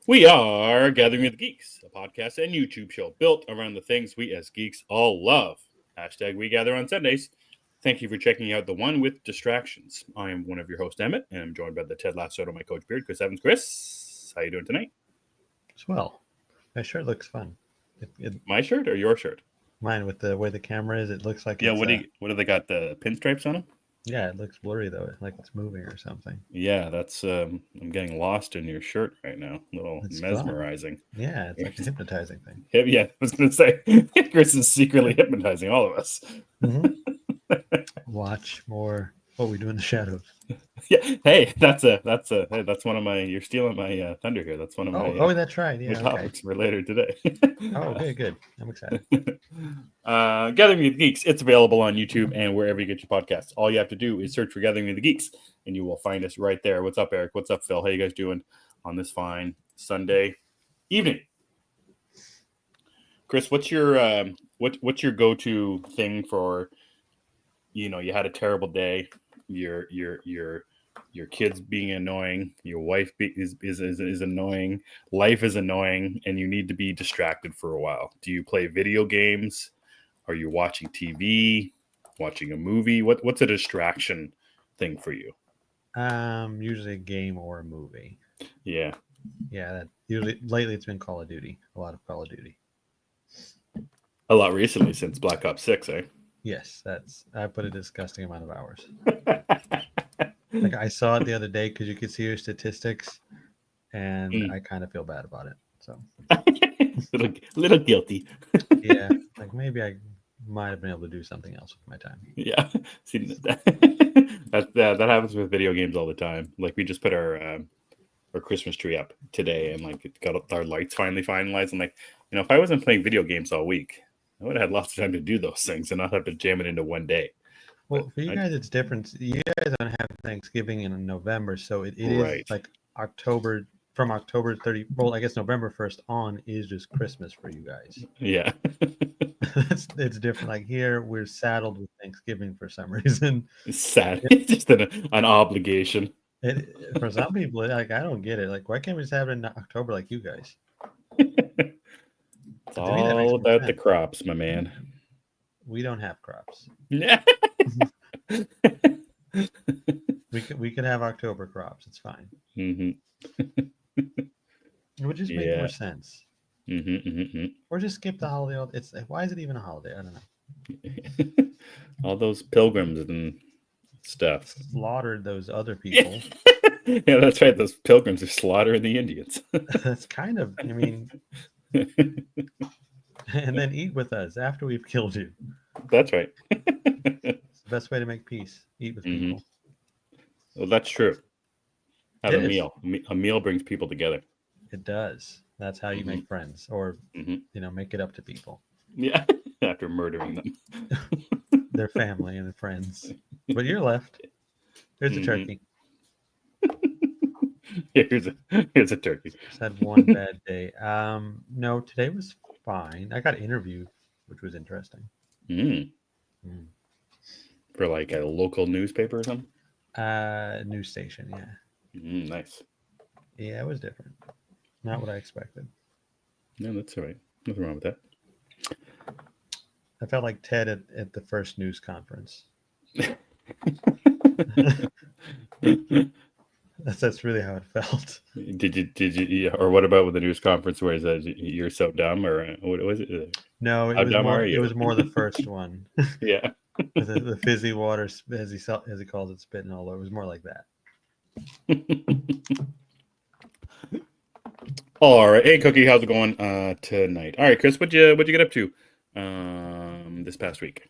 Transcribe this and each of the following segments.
We are Gathering with the Geeks, a podcast and YouTube show built around the things we as geeks all love. Hashtag We Gather on Sundays. Thank you for checking out the one with distractions. I am one of your hosts, Emmet, and I'm joined by the Ted Lasso, my coach Beard, Chris Evans. Chris, how you doing tonight? Swell. My shirt looks fun. My shirt or your shirt? Mine, with the way the camera is, it looks like Yeah, it's... what do they got, the pinstripes on them? Yeah, it looks blurry, though, like it's moving or something. Yeah, that's, I'm getting lost in your shirt right now. A little It's mesmerizing. fun. Yeah, it's like a hypnotizing thing. Yeah, I was going to say, Chris is secretly hypnotizing all of us. Mm-hmm. Watch more What We Do in the Shadows. Yeah, hey, that's one of my. You're stealing my thunder here. That's one of my. Oh, that's right. Yeah, topics for later today. Oh, okay, good. I'm excited. Gathering with the Geeks. It's available on YouTube and wherever you get your podcasts. All you have to do is search for Gathering with the Geeks, and you will find us right there. What's up, Eric? What's up, Phil? How you guys doing on this fine Sunday evening? Chris, what's your what's your go-to thing for? You know, you had a terrible day. Your kids being annoying, your wife is annoying, life is annoying, and you need to be distracted for a while. Do you play video games? Are you watching TV? Watching a movie? What's a distraction thing for you? Usually a game or a movie. Yeah. That usually lately it's been Call of Duty. A lot of Call of Duty. A lot recently since Black Ops 6, eh? Yes, I put a disgusting amount of hours. Like, I saw it the other day because you could see your statistics, and I kind of feel bad about it. So little guilty. Yeah, like maybe I might have been able to do something else with my time. Yeah, see, that happens with video games all the time. Like, we just put our Christmas tree up today, and like it got our lights finally finalized. And like, if I wasn't playing video games all week, I would have had lots of time to do those things and not have to jam it into one day. Well, for you guys, it's different. You guys don't have Thanksgiving in November, so it Right. is like October, from October 30. Well, I guess November 1st on is just Christmas for you guys. Yeah. It's different. Like, here, we're saddled with Thanksgiving for some reason. It's sad. It's just an obligation. For some people, like, I don't get it. Like, why can't we just have it in October like you guys? It's all about the crops, my man. We don't have crops. Yeah. We could have October crops. It's fine. Mm-hmm. It would just make more sense. Mm-hmm. Or just skip the holiday. It's like, why is it even a holiday? I don't know. All those pilgrims and stuff slaughtered those other people. Yeah, that's right. Those pilgrims are slaughtering the Indians. That's kind of, I mean, and then eat with us after we've killed you. That's right. It's the best way to make peace. Eat with people. Well, that's true. Have a meal. A meal brings people together. It does. That's how you make friends, or make it up to people. Yeah, after murdering them. Their family and their friends. But you're left. Here's a turkey. Here's a turkey. Just had one bad day. No, today was fine. I got interviewed, which was interesting. For like a local newspaper or something? News station, yeah. Nice. Yeah, it was different. Not what I expected. No, that's all right. Nothing wrong with that. I felt like Ted at the first news conference. That's really how it felt. Did you? Or what about with the news conference where it says you're so dumb, or what was it? No, it was more the first one. Yeah. the fizzy water, as he calls it, spitting all over. It was more like that. All right, hey Cookie, how's it going tonight? All right, Chris, what'd you get up to this past week?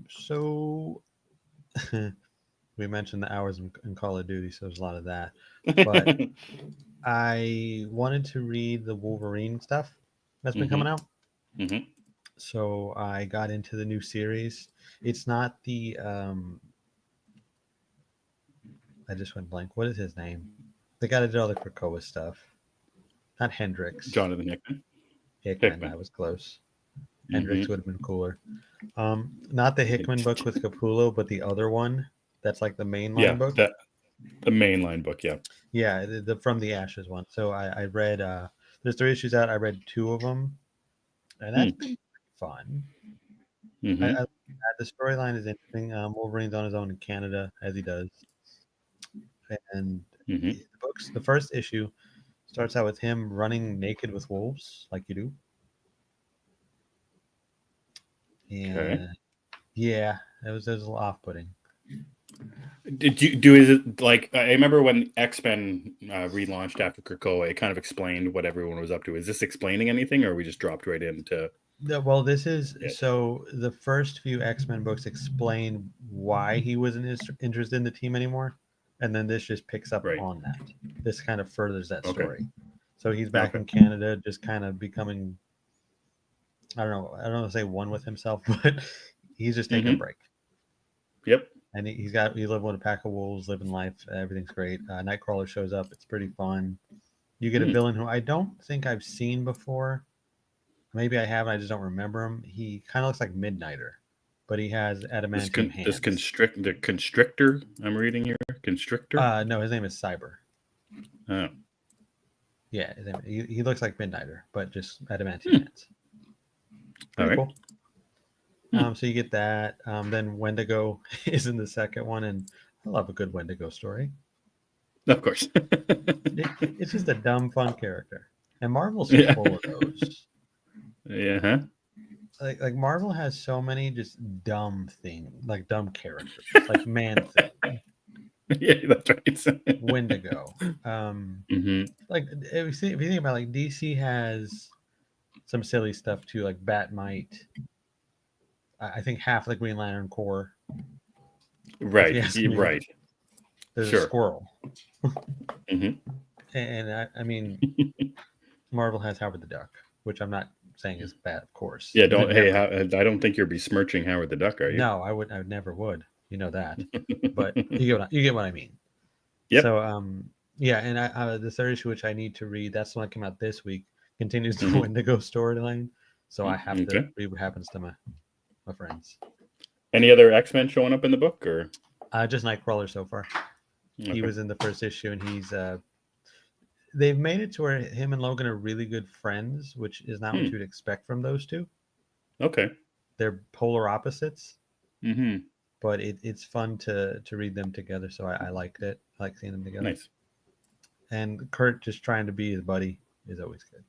So we mentioned the hours in Call of Duty, so there's a lot of that. But I wanted to read the Wolverine stuff that's been coming out. Mm-hmm. So I got into the new series. It's not the I just went blank. What is his name? The guy that did all the Krakoa stuff. Not Hendricks. Jonathan Hickman. Hickman. I was close. Hendricks would have been cooler. Not the Hickman book with Capullo, but the other one that's like the mainline book. The mainline book, yeah. Yeah, the From the Ashes one. So I read there's 3 issues out. I read 2 of them, and that's Hmm. been fun. Mm-hmm. The storyline is interesting. Wolverine's on his own in Canada as he does, and Mm-hmm. the first issue starts out with him running naked with wolves, like you do, Okay. and yeah, it was a little off-putting. Did you do? Is it like I remember when X-Men relaunched after Krakoa? It kind of explained what everyone was up to. Is this explaining anything, or we just dropped right into Well, this is it? so the first few X-Men books explain why he wasn't interested in the team anymore, and then this just picks up Right. on that. This kind of furthers that Okay. story. So he's back Okay. in Canada, just kind of becoming, I don't know, say one with himself, but he's just taking a Mm-hmm. break. Yep. And he's living with a pack of wolves, living life. Everything's great. Nightcrawler shows up. It's pretty fun. You get a Hmm. villain who I don't think I've seen before. Maybe I have, and I just don't remember him. He kind of looks like Midnighter, but he has adamantium This hands. constrictor I'm reading here. Constrictor. No, his name is Cyber. Oh. Yeah, he looks like Midnighter, but just adamantium Hmm. hands. All Pretty right. cool. Hmm. So you get that. Then Wendigo is in the second one, and I love a good Wendigo story. Of course. It's just a dumb, fun character, and Marvel's Yeah. full of those. Yeah. Huh? Like Marvel has so many just dumb things, like dumb characters, like Man Thing, Yeah, that's right. Wendigo. Mm-hmm. Like if you think about like DC has some silly stuff too, like Batmite. I think half the Green Lantern Corps. If you Right. ask me, Right. there's a Sure. squirrel, Mm-hmm. and I mean Marvel has Howard the Duck, which I'm not saying is bad, of course. Yeah. They've Don't. Hey, never. I don't think you're besmirching Howard the Duck, are you? No, I would never would. You know that, but you get what I mean. Yep. So yeah, and the third issue which I need to read, that's the one that came out this week, continues the Mm-hmm. Wendigo storyline. So I have to Okay. read what happens to my friends. Any other X-Men showing up in the book, or Just Nightcrawler so far. He okay? was in the first issue, and he's they've made it to where him and Logan are really good friends, which is not what Hmm. you'd expect from those two. Okay. They're polar opposites, Mm-hmm. but it's fun to read them together. So I liked it. I like seeing them together. Nice. And Kurt just trying to be his buddy is always good.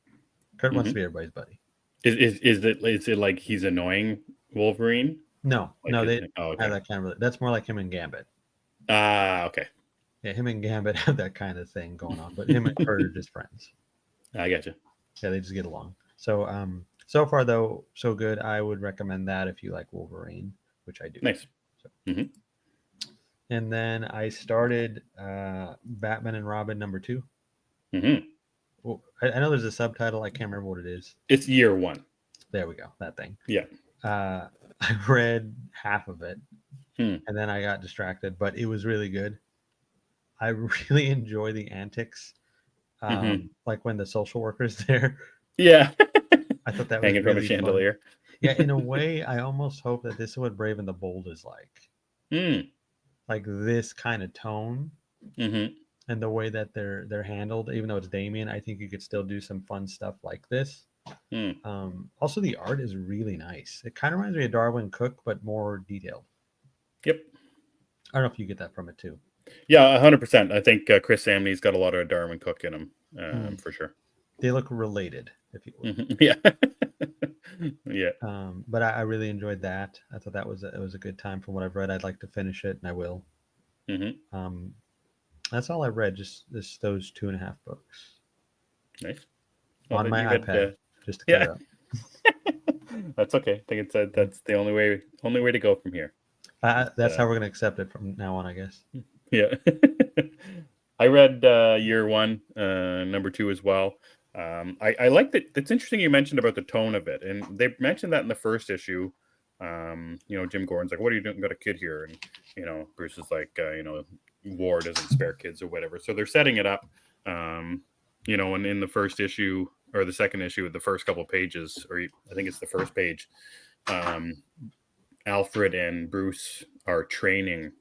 Kurt wants to Mm-hmm. be everybody's buddy. Is it like he's annoying Wolverine? No, Like no, it, they oh, have okay. that kind of. That's more like him and Gambit. Ah, okay. Yeah, him and Gambit have that kind of thing going on, but him and Kurt are just friends. I got you. Yeah, they just get along. So so far though, so good. I would recommend that if you like Wolverine, which I do. Nice. So, Mm-hmm. and then I started Batman and Robin #2. Mm-hmm. Well, I know there's a subtitle. I can't remember what it is. It's year one. There we go. That thing. Yeah. I read half of it Hmm. and then I got distracted, but it was really good. I really enjoy the antics, Mm-hmm. like when the social worker's there. Yeah. I thought that was Hanging from a really fun. chandelier. Yeah, in a way, I almost hope that this is what Brave and the Bold is Hmm. like this kind of tone Mm-hmm. and the way that they're handled. Even though it's Damien, I think you could still do some fun stuff like this. Hmm. Also, the art is really nice. It kind of reminds me of Darwin Cook, but more detailed. Yep. I don't know if you get that from it too. Yeah, 100%. I think Chris Samney's got a lot of Darwin Cook in him, Mm. for sure. They look related, if you will. Mm-hmm. Yeah. Yeah. But I really enjoyed that. I thought it was a good time from what I've read. I'd like to finish it, and I will. Mm-hmm. Um, that's all I read. Just those 2.5 books Nice. Well, on then you my had, iPad, just to yeah. clear up. That's okay. I think it's that's the only way to go from here. That's how we're gonna accept it from now on, I guess. Yeah. I read year one, #2 as well. I like that. It's interesting you mentioned about the tone of it, and they mentioned that in the first issue. Jim Gordon's like, "What are you doing? Got a kid here?" And Bruce is like, "War doesn't spare kids or whatever." So they're setting it up. And in the first issue or the second issue, the first couple pages, or I think it's the first page, Alfred and Bruce are training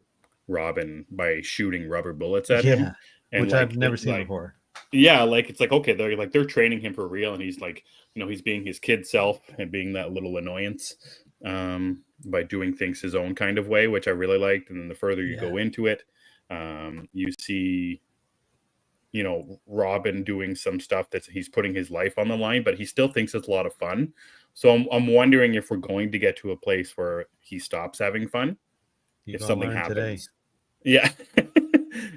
Robin by shooting rubber bullets at him, Yeah, and which I've like never it, seen like before. yeah, like it's like okay, they're training him for real, and he's like, he's being his kid self and being that little annoyance by doing things his own kind of way, which I really liked. And then the further you Yeah, go into it, you see, Robin doing some stuff that he's putting his life on the line, but he still thinks it's a lot of fun. So I'm wondering if we're going to get to a place where he stops having fun you're if gonna something learn today. happens. Yeah.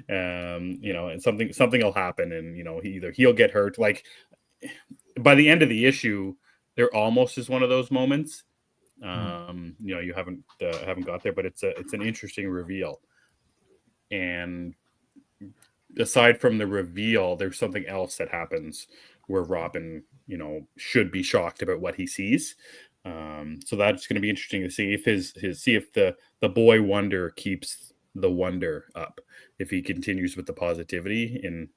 And something will happen, and he'll get hurt. Like by the end of the issue, there almost is one of those moments. You haven't got there, but it's an interesting reveal. And aside from the reveal, there's something else that happens where Robin, should be shocked about what he sees. So that's going to be interesting to see if the boy wonder keeps the wonder up, if he continues with the positivity in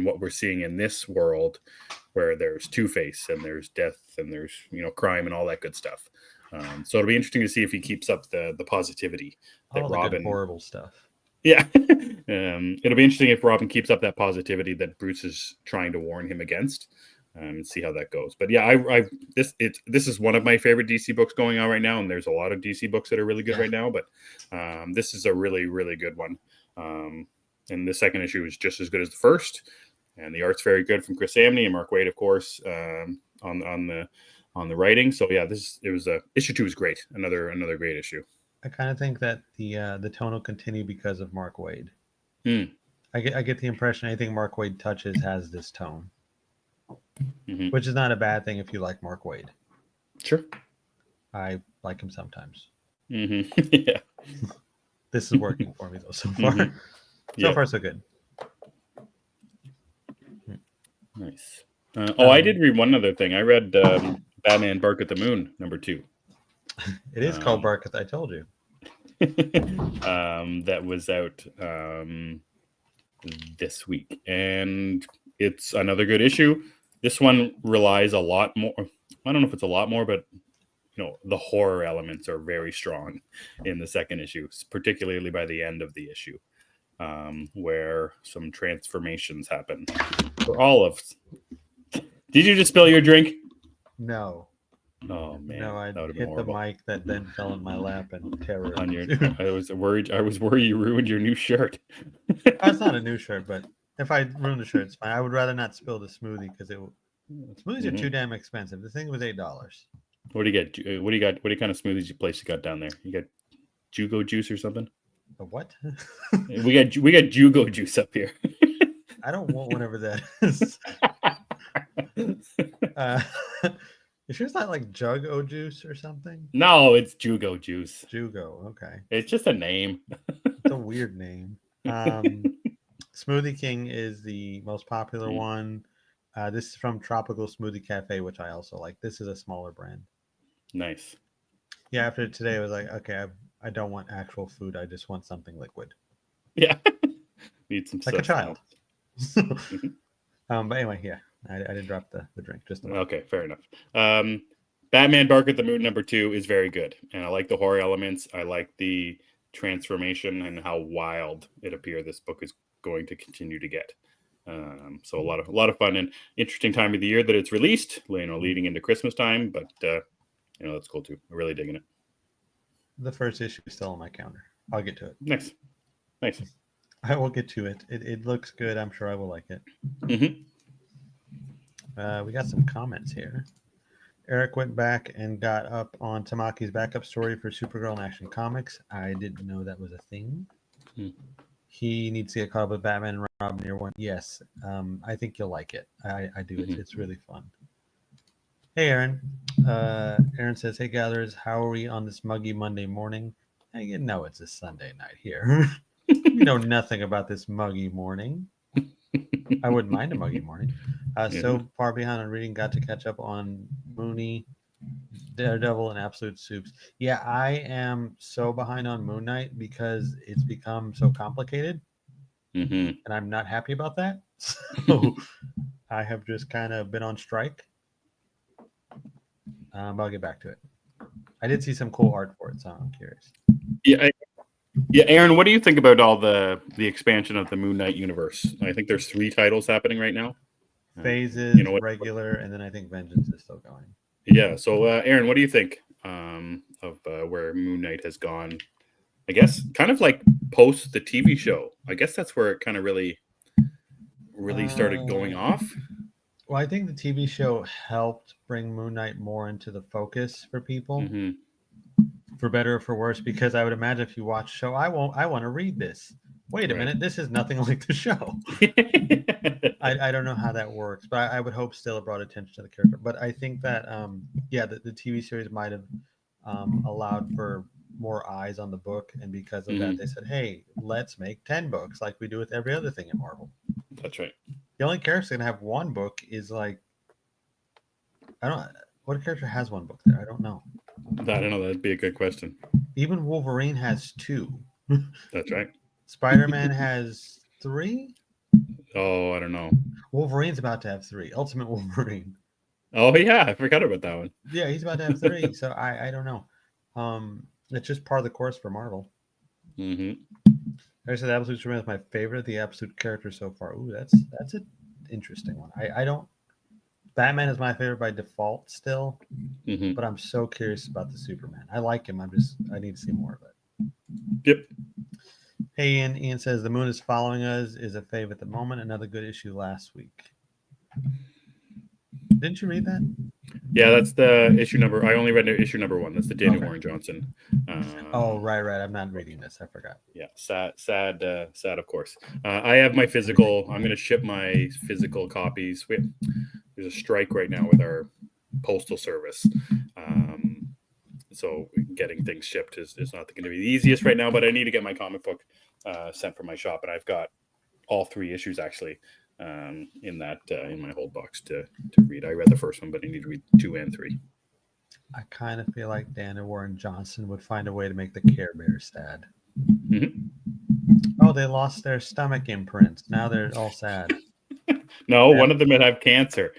what we're seeing in this world, where there's Two-Face and there's death and there's crime and all that good stuff. So it'll be interesting to see if he keeps up the positivity that All the good Robin. horrible stuff. Yeah. It'll be interesting if Robin keeps up that positivity that Bruce is trying to warn him against, and see how that goes. But yeah, this is one of my favorite DC books going on right now, and there's a lot of DC books that are really good Yeah. right now. But this is a really, really good one. And the second issue is just as good as the first, and the art's very good from Chris Samney and Mark Waid, of course, on the writing. So yeah, issue 2 is great. Another great issue. I kind of think that the tone will continue because of Mark Waid. Hmm. I get the impression anything Mark Waid touches has this tone, Mm-hmm. which is not a bad thing if you like Mark Waid. Sure. I like him sometimes. Mm-hmm. Yeah. This is working for me though so far. Mm-hmm. So Yeah. far so good. Nice. I did read one other thing. I read Batman: Bark at the Moon #2. It is called Bark. I told you. That was out this week, and it's another good issue. This one relies a lot more. I don't know if it's a lot more, but the horror elements are very strong in the second issue, particularly by the end of the issue, where some transformations happen for all of. Did you just spill your drink? No. Oh man, No, I that would have been hit the horrible. mic that then fell in my lap and terror. I was worried you ruined your new shirt. It's not a new shirt, but if I ruin the shirt, it's fine. I would rather not spill the smoothie because smoothies are too damn expensive. The thing was $8. What do you get? What do you got? What kind of smoothies place you got down there? You got Jugo juice or something? A what? we got Jugo juice up here. I don't want whatever that is. You sure it's not like Jug-O juice or something? No, it's Jugo juice. Jugo, okay. It's just a name. It's a weird name. Smoothie King is the most popular one. This is from Tropical Smoothie Cafe, which I also like. This is a smaller brand. Nice. Yeah, after today, I was like, okay, I don't want actual food. I just want something liquid. Yeah. Need some like a child. Mm-hmm. But anyway, yeah, I didn't drop the drink. Just okay, fair enough. Batman: Bark at the Moon #2 is very good, and I like the horror elements. I like the transformation and how wild it appears this book is going to continue to get. So a lot of fun and interesting time of the year that it's released. Leading into Christmas time, but that's cool too. I'm really digging it. The first issue is still on my counter. I'll get to it. Nice. I will get to it. It looks good. I'm sure I will like it. Mm-hmm. We got some comments here. Eric went back and got up on Tamaki's backup story for Supergirl in Action Comics. I didn't know that was a thing. He needs to get caught up with Batman and Robin Year One. Yes, I think you'll like it. I do. It's really fun. Hey, Aaron. Aaron says, "Hey, gatherers, how are we on this muggy Monday morning?" Hey, you know it's a Sunday night here. You know nothing about this muggy morning. I wouldn't mind a muggy morning. So far behind on reading, got to catch up on Mooney, Daredevil, and Absolute Soups. Yeah, I am so behind on Moon Knight because it's become so complicated, and I'm not happy about that. So I have just kind of been on strike. I'll get back to it. I did see some cool art for it, so I'm curious. Yeah, Yeah, Aaron, what do you think about all the expansion of the Moon Knight universe? I think there's 3 titles happening right now. You Phases, know what? regular, and then I think Vengeance is still going. Yeah. So, Aaron, what do you think of where Moon Knight has gone? I guess kind of like post the TV show. I guess that's where it kind of really started going Uh, off. well, I think the TV show helped bring Moon Knight more into the focus for people, Mm-hmm. for better or for worse. Because I would imagine if you watch the show, I want to read this. Wait a Right. minute, this is nothing like the show. I don't know how that works, but I would hope still it brought attention to the character. But I think that yeah, the TV series might have allowed for more eyes on the book, and because of that, Mm-hmm. they said, "Hey, let's make 10 books like we do with every other thing in Marvel." That's right. The only character gonna have one book is like I don't. What character has one book there? I don't know. I don't know. That'd be a good question. Even Wolverine has two. That's right. Spider-Man has three. Oh, I don't know. Wolverine's about to have three. Ultimate Wolverine. Oh yeah, I forgot about that one. Yeah, he's about to have three. So I don't know. It's just part of the course for Marvel. Mm-hmm. Like I said, Absolute Superman is my favorite. The Absolute character so far. Ooh, that's an interesting one. I don't. Batman is my favorite by default still, Mm-hmm. but I'm so curious about the Superman. I like him. I need to see more of it. Yep. Hey, Ian. Ian says the moon is following us is a fave at the moment. Another good issue last week. Didn't you read that? Yeah, that's the issue number. I only read issue number 1. That's the Daniel Okay. Warren Johnson. Oh, right. I'm not reading this. I forgot. Yeah, sad, of course. I have my physical. I'm going to ship my physical copies. There's a strike right now with our postal service, so getting things shipped is not going to be the easiest right now. But I need to get my comic book sent from my shop, and I've got all 3 issues actually in my hold box to read. I read the first one, but I need to read 2 and 3. I kind of feel like Dan and Warren Johnson would find a way to make the Care Bears sad. Mm-hmm. Oh, they lost their stomach imprints. Now they're all sad. No, one of them would have cancer.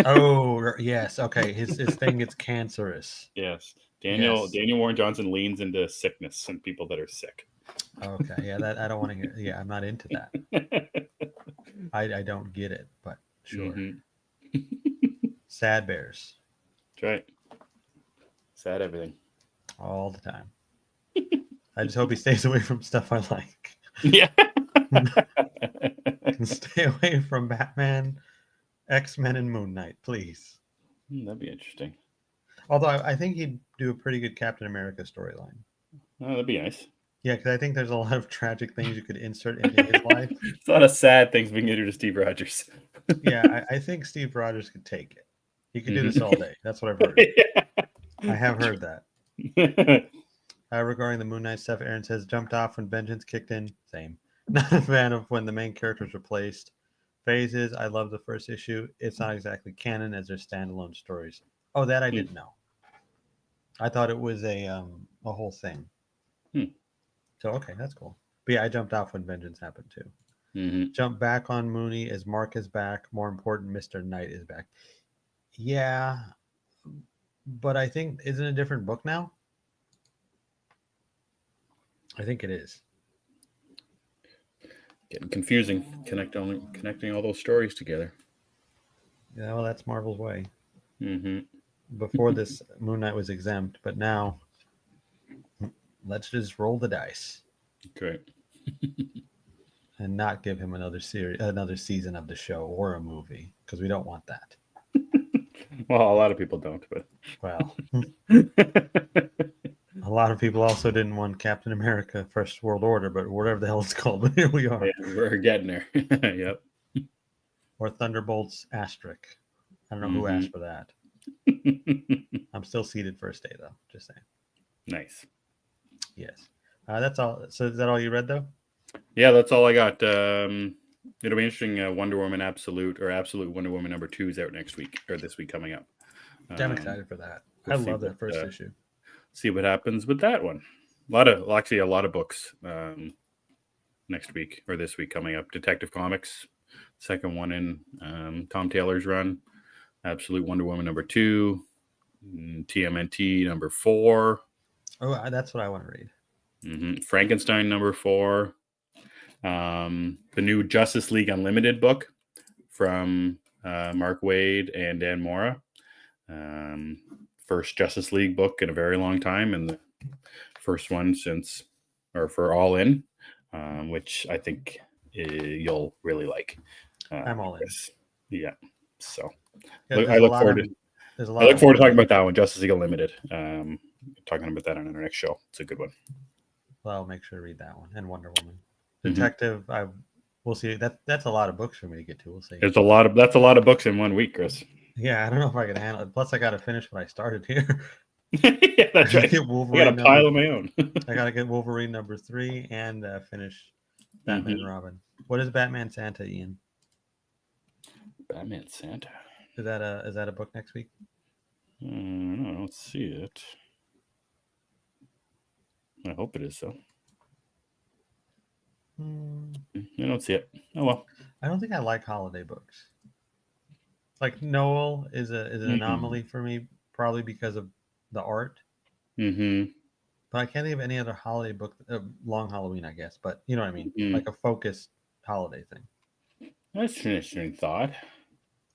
Oh, yes. Okay. His thing gets cancerous. Yes. Yes. Daniel Warren Johnson leans into sickness and people that are sick. Okay. Yeah, that I don't want to hear. Yeah, I'm not into that. I don't get it, but sure. Mm-hmm. Sad bears. That's right. Sad everything. All the time. I just hope he stays away from stuff I like. Yeah. Stay away from Batman, X-Men, and Moon Knight, please. That'd be interesting. Although I think he'd do a pretty good Captain America storyline. Oh, that'd be nice. Yeah, because I think there's a lot of tragic things you could insert into his life. It's a lot of sad things being introduced to Steve Rogers. Yeah, I think Steve Rogers could take it. He could do this all day. That's what I've heard. Yeah. I have heard that. Regarding the Moon Knight stuff, Aaron says, jumped off when Vengeance kicked in. Same. Not a fan of when the main character is replaced. Phases, I love the first issue. It's not exactly canon as they're standalone stories. Oh, that I didn't know. I thought it was a whole thing. So, okay, that's cool. But yeah, I jumped off when Vengeance happened too. Mm-hmm. Jump back on Mooney as Mark is back. More important, Mr. Knight is back. Yeah, but I think, isn't it a different book now? I think it is. Getting confusing. Connecting all those stories together. Yeah, well, that's Marvel's way. Mm-hmm. Before this, Moon Knight was exempt, but now let's just roll the dice. Okay. And not give him another season of the show or a movie, because we don't want that. Well, a lot of people don't, but well, a lot of people also didn't want Captain America: First World Order, but whatever the hell it's called. But here we are. Yeah, we're getting there. Yep. Or Thunderbolts asterisk. I don't know who asked for that. I'm still seated first day though. Just saying. Nice. Yes. That's all. So is that all you read though? Yeah, that's all I got. It'll be interesting. Wonder Woman Absolute Wonder Woman number 2 is out next week or this week coming up. I'm excited for that. I love that first issue. See what happens with that one. A lot of books next week or this week coming up. Detective Comics, second one in Tom Taylor's run. Absolute Wonder Woman number 2, TMNT number 4. Oh, that's what I want to read. Frankenstein #4. The new Justice League Unlimited book from Mark Waid and Dan Mora. First Justice League book in a very long time, and the first one for All In, which I think you'll really like. I'm all in. Yeah. So Yeah, I look forward to. there's a I lot look of forward to talking horror. about that one, Justice League Unlimited. Talking about that on our next show. It's a good one. Well, I'll make sure to read that one and Wonder Woman. Mm-hmm. Detective, we'll see. That's a lot of books for me to get to. We'll see. That's a lot of books in 1 week, Chris. Yeah, I don't know if I can handle it. Plus, I got to finish what I started here. Yeah, that's right. Get I got a Wolverine pile of my own. I got to get Wolverine #3 and finish Batman and Mm-hmm. Robin. What is Batman Santa, Ian? Batman Santa. Is that a book next week? I don't see it. I hope it is so. I don't see it. Oh well. I don't think I like holiday books. Like Noel is an anomaly for me, probably because of the art. Mm-hmm. But I can't think of any other holiday book. Long Halloween, I guess. But you know what I mean, Mm-hmm. like a focused holiday thing. That's an interesting thought.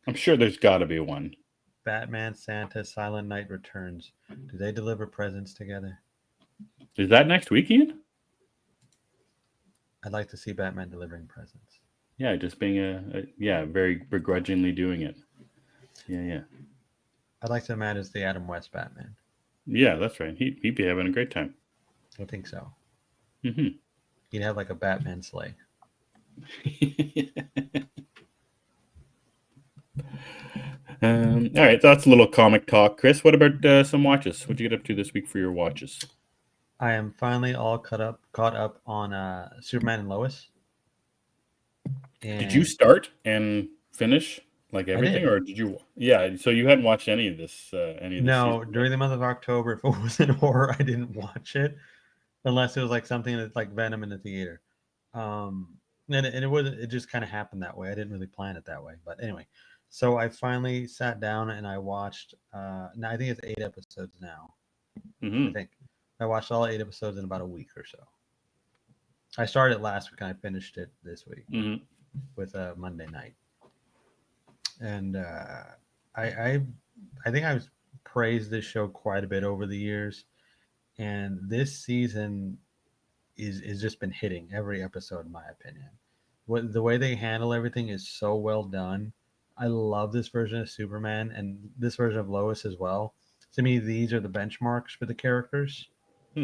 I'm sure there's got to be one. Batman, Santa, Silent Night Returns. Do they deliver presents together? Is that next week, Ian? I'd like to see Batman delivering presents. Yeah, just being very begrudgingly doing it. Yeah. I'd like to imagine it's the Adam West Batman. Yeah, that's right. He'd be having a great time. I think so. Mm-hmm. He'd have like a Batman sleigh. All right, that's a little comic talk. Chris, what about some watches? What'd you get up to this week for your watches? I am finally all caught up on Superman and Lois. And did you start and finish like I everything, did. or did you? Yeah, so you hadn't watched any of this No, season yet. during the month of October, if it wasn't horror, I didn't watch it unless it was like something that's like Venom in the theater. It just kind of happened that way. I didn't really plan it that way, but anyway. So I finally sat down and I watched. Now I think it's 8 episodes now. I Mm-hmm. think I watched all 8 episodes in about a week or so. I started last week and I finished it this week Mm-hmm. with a Monday night, and I, I I think I've praised this show quite a bit over the years, and this season is just been hitting every episode in my opinion. What the way they handle everything is so well done. I love this version of Superman and this version of Lois as well. To me, these are the benchmarks for the characters. Hmm.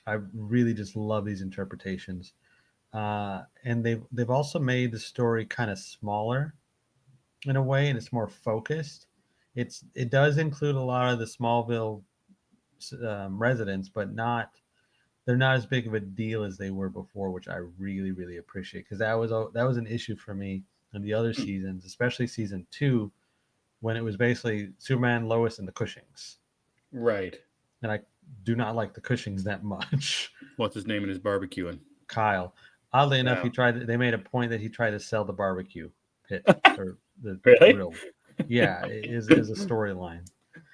I really just love these interpretations, and they've also made the story kind of smaller in a way, and it's more focused. It does include a lot of the Smallville residents, but not they're not as big of a deal as they were before, which I really really appreciate because that was an issue for me in the other seasons, especially season 2, when it was basically Superman, Lois, and the Cushings, Right. and I do not like the Cushings that much. What's his name and his barbecuing? Kyle, oddly enough, Yeah. they made a point that he tried to sell the barbecue pit or the Really? grill. Yeah, it is a storyline.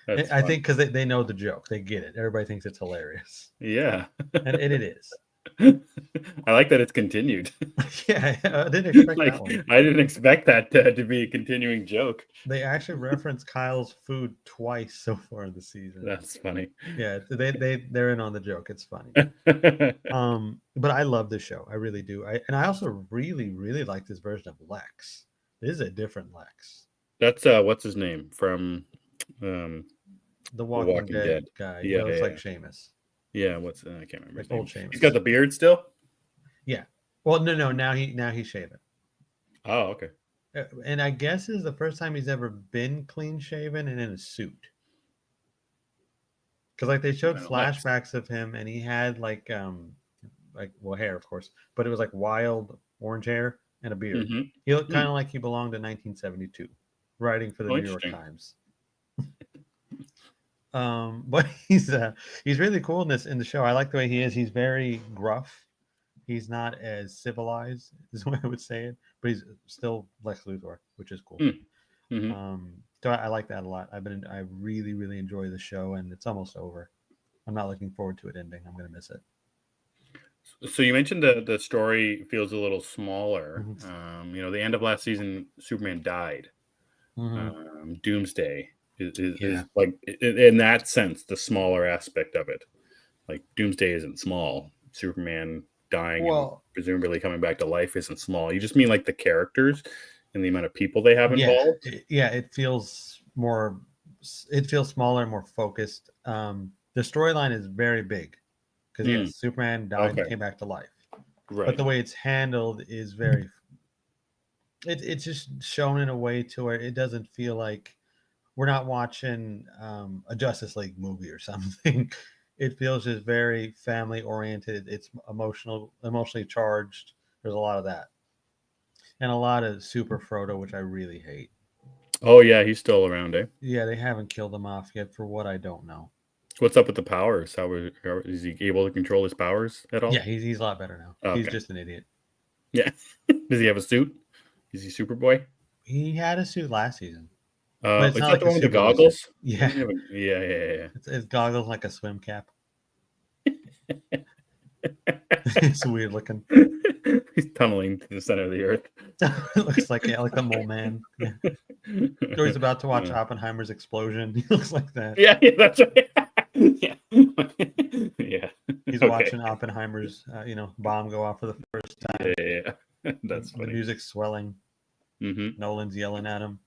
That's I fun. think because they know the joke, they get it. Everybody thinks it's hilarious, Yeah. and it is. I like that it's continued. Yeah, I didn't expect Like that one. I didn't expect that to be a continuing joke. They actually reference Kyle's food twice so far in the season. That's funny. Yeah, they're in on the joke. It's funny. But I love this show. I really do. And I also really really like this version of Lex. This is a different Lex. That's what's his name from um The The Walking Walking Dead Dead. guy. He Yeah, looks yeah, like Seamus, yeah. What's I can't remember like his name. old He's got Seamus. the beard still. Yeah. Well, no. Now he's shaven. Oh, okay. And I guess this is the first time he's ever been clean shaven and in a suit. Because like they showed Lex. flashbacks of him, and he had like well hair, of course, but it was like wild orange hair and a beard. Mm-hmm. He looked Hmm. kind of like he belonged in 1972, writing for the Oh, New York interesting. Times. But he's really cool in the show. I like the way he is. He's very gruff. He's not as civilized, is the way I would say it, but he's still Lex Luthor, which is cool. Mm-hmm. So I like that a lot. I really really enjoy the show, and it's almost over. I'm not looking forward to it ending. I'm gonna miss it. So you mentioned the story feels a little smaller. Mm-hmm. The end of last season, Superman died. Doomsday is Yeah. like in that sense the smaller aspect of it. Like Doomsday isn't small. Superman dying and Well, presumably coming back to life isn't small. You just mean like the characters and the amount of people they have yeah, involved. it feels more. It feels smaller and more focused. The storyline is very big because Mm, yes, Superman died and okay, came back to life, but right. the way it's handled is very. It's just shown in a way to where it doesn't feel like we're not watching a Justice League movie or something. It feels just very family oriented. It's emotionally charged. There's a lot of that, and a lot of Super Frodo, which I really hate. Oh yeah, he's still around, eh? Yeah, they haven't killed him off yet, for what I don't know. What's up with the powers? How is he able to control his powers at Yeah, all? he's a lot better now. He's Okay, just an idiot. yeah. Does he have a suit? Is he Superboy? He had a suit last season, but it's Is not that like the a one with the Superboy suit. goggles? Yeah, Doesn't he have a, yeah, yeah, it's goggles like a swim cap. yeah. It's weird looking. He's tunneling to the center of the earth. It looks like, yeah, like the mole man. Yeah. Or he's about to watch Uh, Oppenheimer's explosion. He looks like that. yeah, that's right. Yeah, yeah. He's Okay. watching Oppenheimer's, bomb go off for the first Yeah, time. yeah. That's The funny. music's swelling. Mm-hmm. Nolan's yelling at him.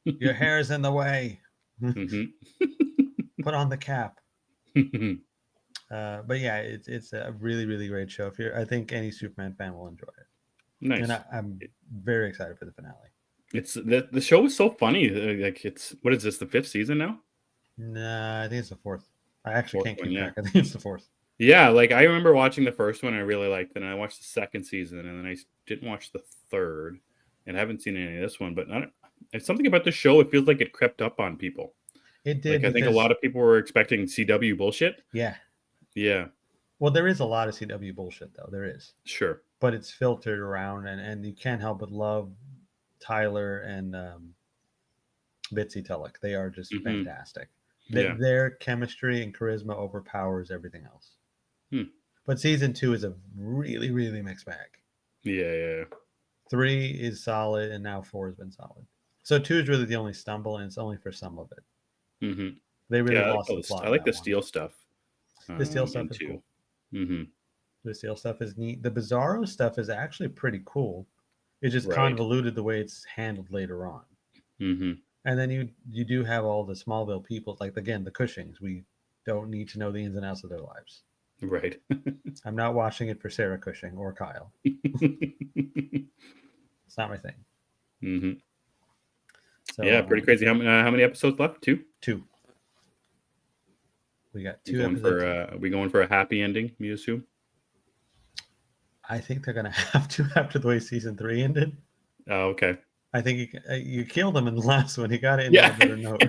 Your hair's in the way. Mm-hmm. Put on the cap. But yeah, it's a really really great show. I think any Superman fan will enjoy it, and Nice. I'm very excited for the finale. It's the show is so funny. Like it's what is this, the fifth season now? Nah, I think it's the fourth. I actually Fourth can't one, keep yeah. track. I think it's the fourth. Yeah, like I remember watching the first one, I really liked it, and I watched the second season, and then I didn't watch the third, and I haven't seen any of this one. But it's something about the show. It feels like it crept up on people. It did Like I think a because lot of people were expecting CW bullshit. yeah. Yeah, Well, there is a lot of CW bullshit though. There is, sure. but it's filtered around, and you can't help but love Tyler and Bitsy Tulloch. They are just Hmm. fantastic. Yeah. Their chemistry and charisma overpowers everything else. Hmm. But season 2 is a really, really mixed bag. Yeah, yeah. 3 is solid, and now 4 has been solid. So 2 is really the only stumble, and it's only for some of it. Hmm. They really Yeah, lost the plot I in like that the one. steel stuff. The steel stuff is Into. cool. Hmm. The steel stuff is neat. The Bizarro stuff is actually pretty cool. It's just Right. convoluted the way it's handled later on. Hmm. And then you do have all the Smallville people, like again the Cushings. We don't need to know the ins and outs of their lives. Right. I'm not watching it for Sarah Cushing or Kyle. It's not my thing. Hmm. So Yeah, pretty crazy. How many episodes left? Two. 2. We got We 2 going for episodes. we going for a happy ending? You assume? I think they're gonna have to after the way season 3 ended. Oh, okay. I think you killed him in the last one. He got it in on Yeah, a better note.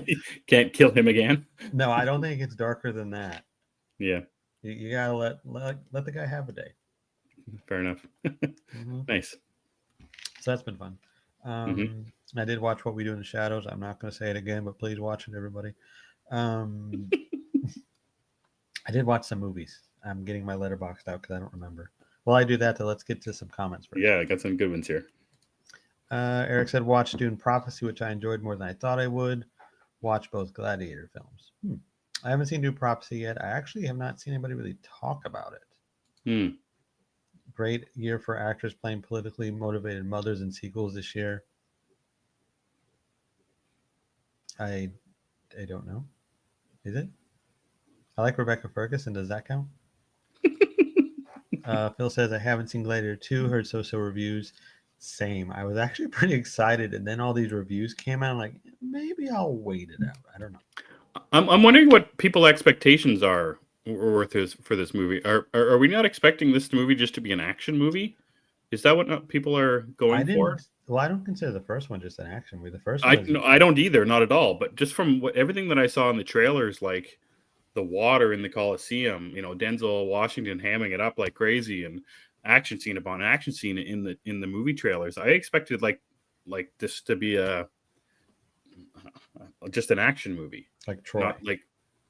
can't kill him again. No, I don't think it's darker than that. Yeah, You gotta let the guy have a day. fair enough. Hmm. Nice. So that's been fun. Hmm. I did watch What We Do in the Shadows. I'm not going to say it again, but please watch it, everybody. Um, I did watch some movies. I'm getting my letterboxed out because I don't remember. While I do that, let's get to some comments first. Yeah, I got some good ones here. Eric said, watch Dune Prophecy, which I enjoyed more than I thought I would. Watch both Gladiator films. I haven't seen Dune Prophecy yet. I actually have not seen anybody really talk about it. Hmm. Great year for actors playing politically motivated mothers in sequels this year. I don't know. Is it? I like Rebecca Ferguson. Does that count? Phil says, I haven't seen Gladiator 2, heard so reviews. Same. I was actually pretty excited, and then all these reviews came out. I'm like, maybe I'll wait it out. I don't know. I'm wondering what people expectations are for this movie. Are we not expecting this movie just to be an action movie? Is that what people are going for? Well, I don't consider the first one just an action movie. The first one I is no, I don't either, not at all. But just from everything that I saw in the trailers, like the water in the Coliseum, Denzel Washington hamming it up like crazy, and action scene upon action scene in the movie trailers. I expected like this to be just an action movie, like Troy. not like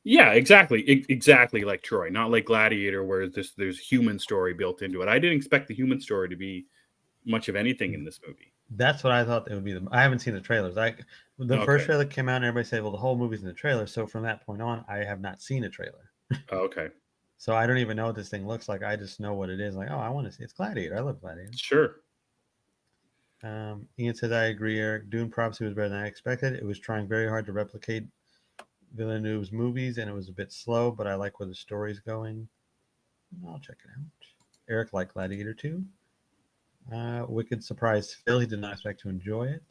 Yeah, exactly. Exactly like Troy, not like Gladiator, where there's human story built into it. I didn't expect the human story to be much of anything in this movie. That's what I thought it would be. I haven't seen the trailers. The first Okay. trailer came out, and everybody said, "Well, the whole movie's in the trailer." So from that point on, I have not seen a trailer. Okay. So I don't even know what this thing looks like. I just know what it is. Like, oh, I want to see. It's Gladiator. I love Gladiator. Sure. Ian says, I agree, Eric. Dune Prophecy was better than I expected. It was trying very hard to replicate Villeneuve's movies, and it was a bit slow, but I like where the story's going. I'll check it out. Eric liked Gladiator too. Wicked surprised Phil. He did not expect to enjoy it.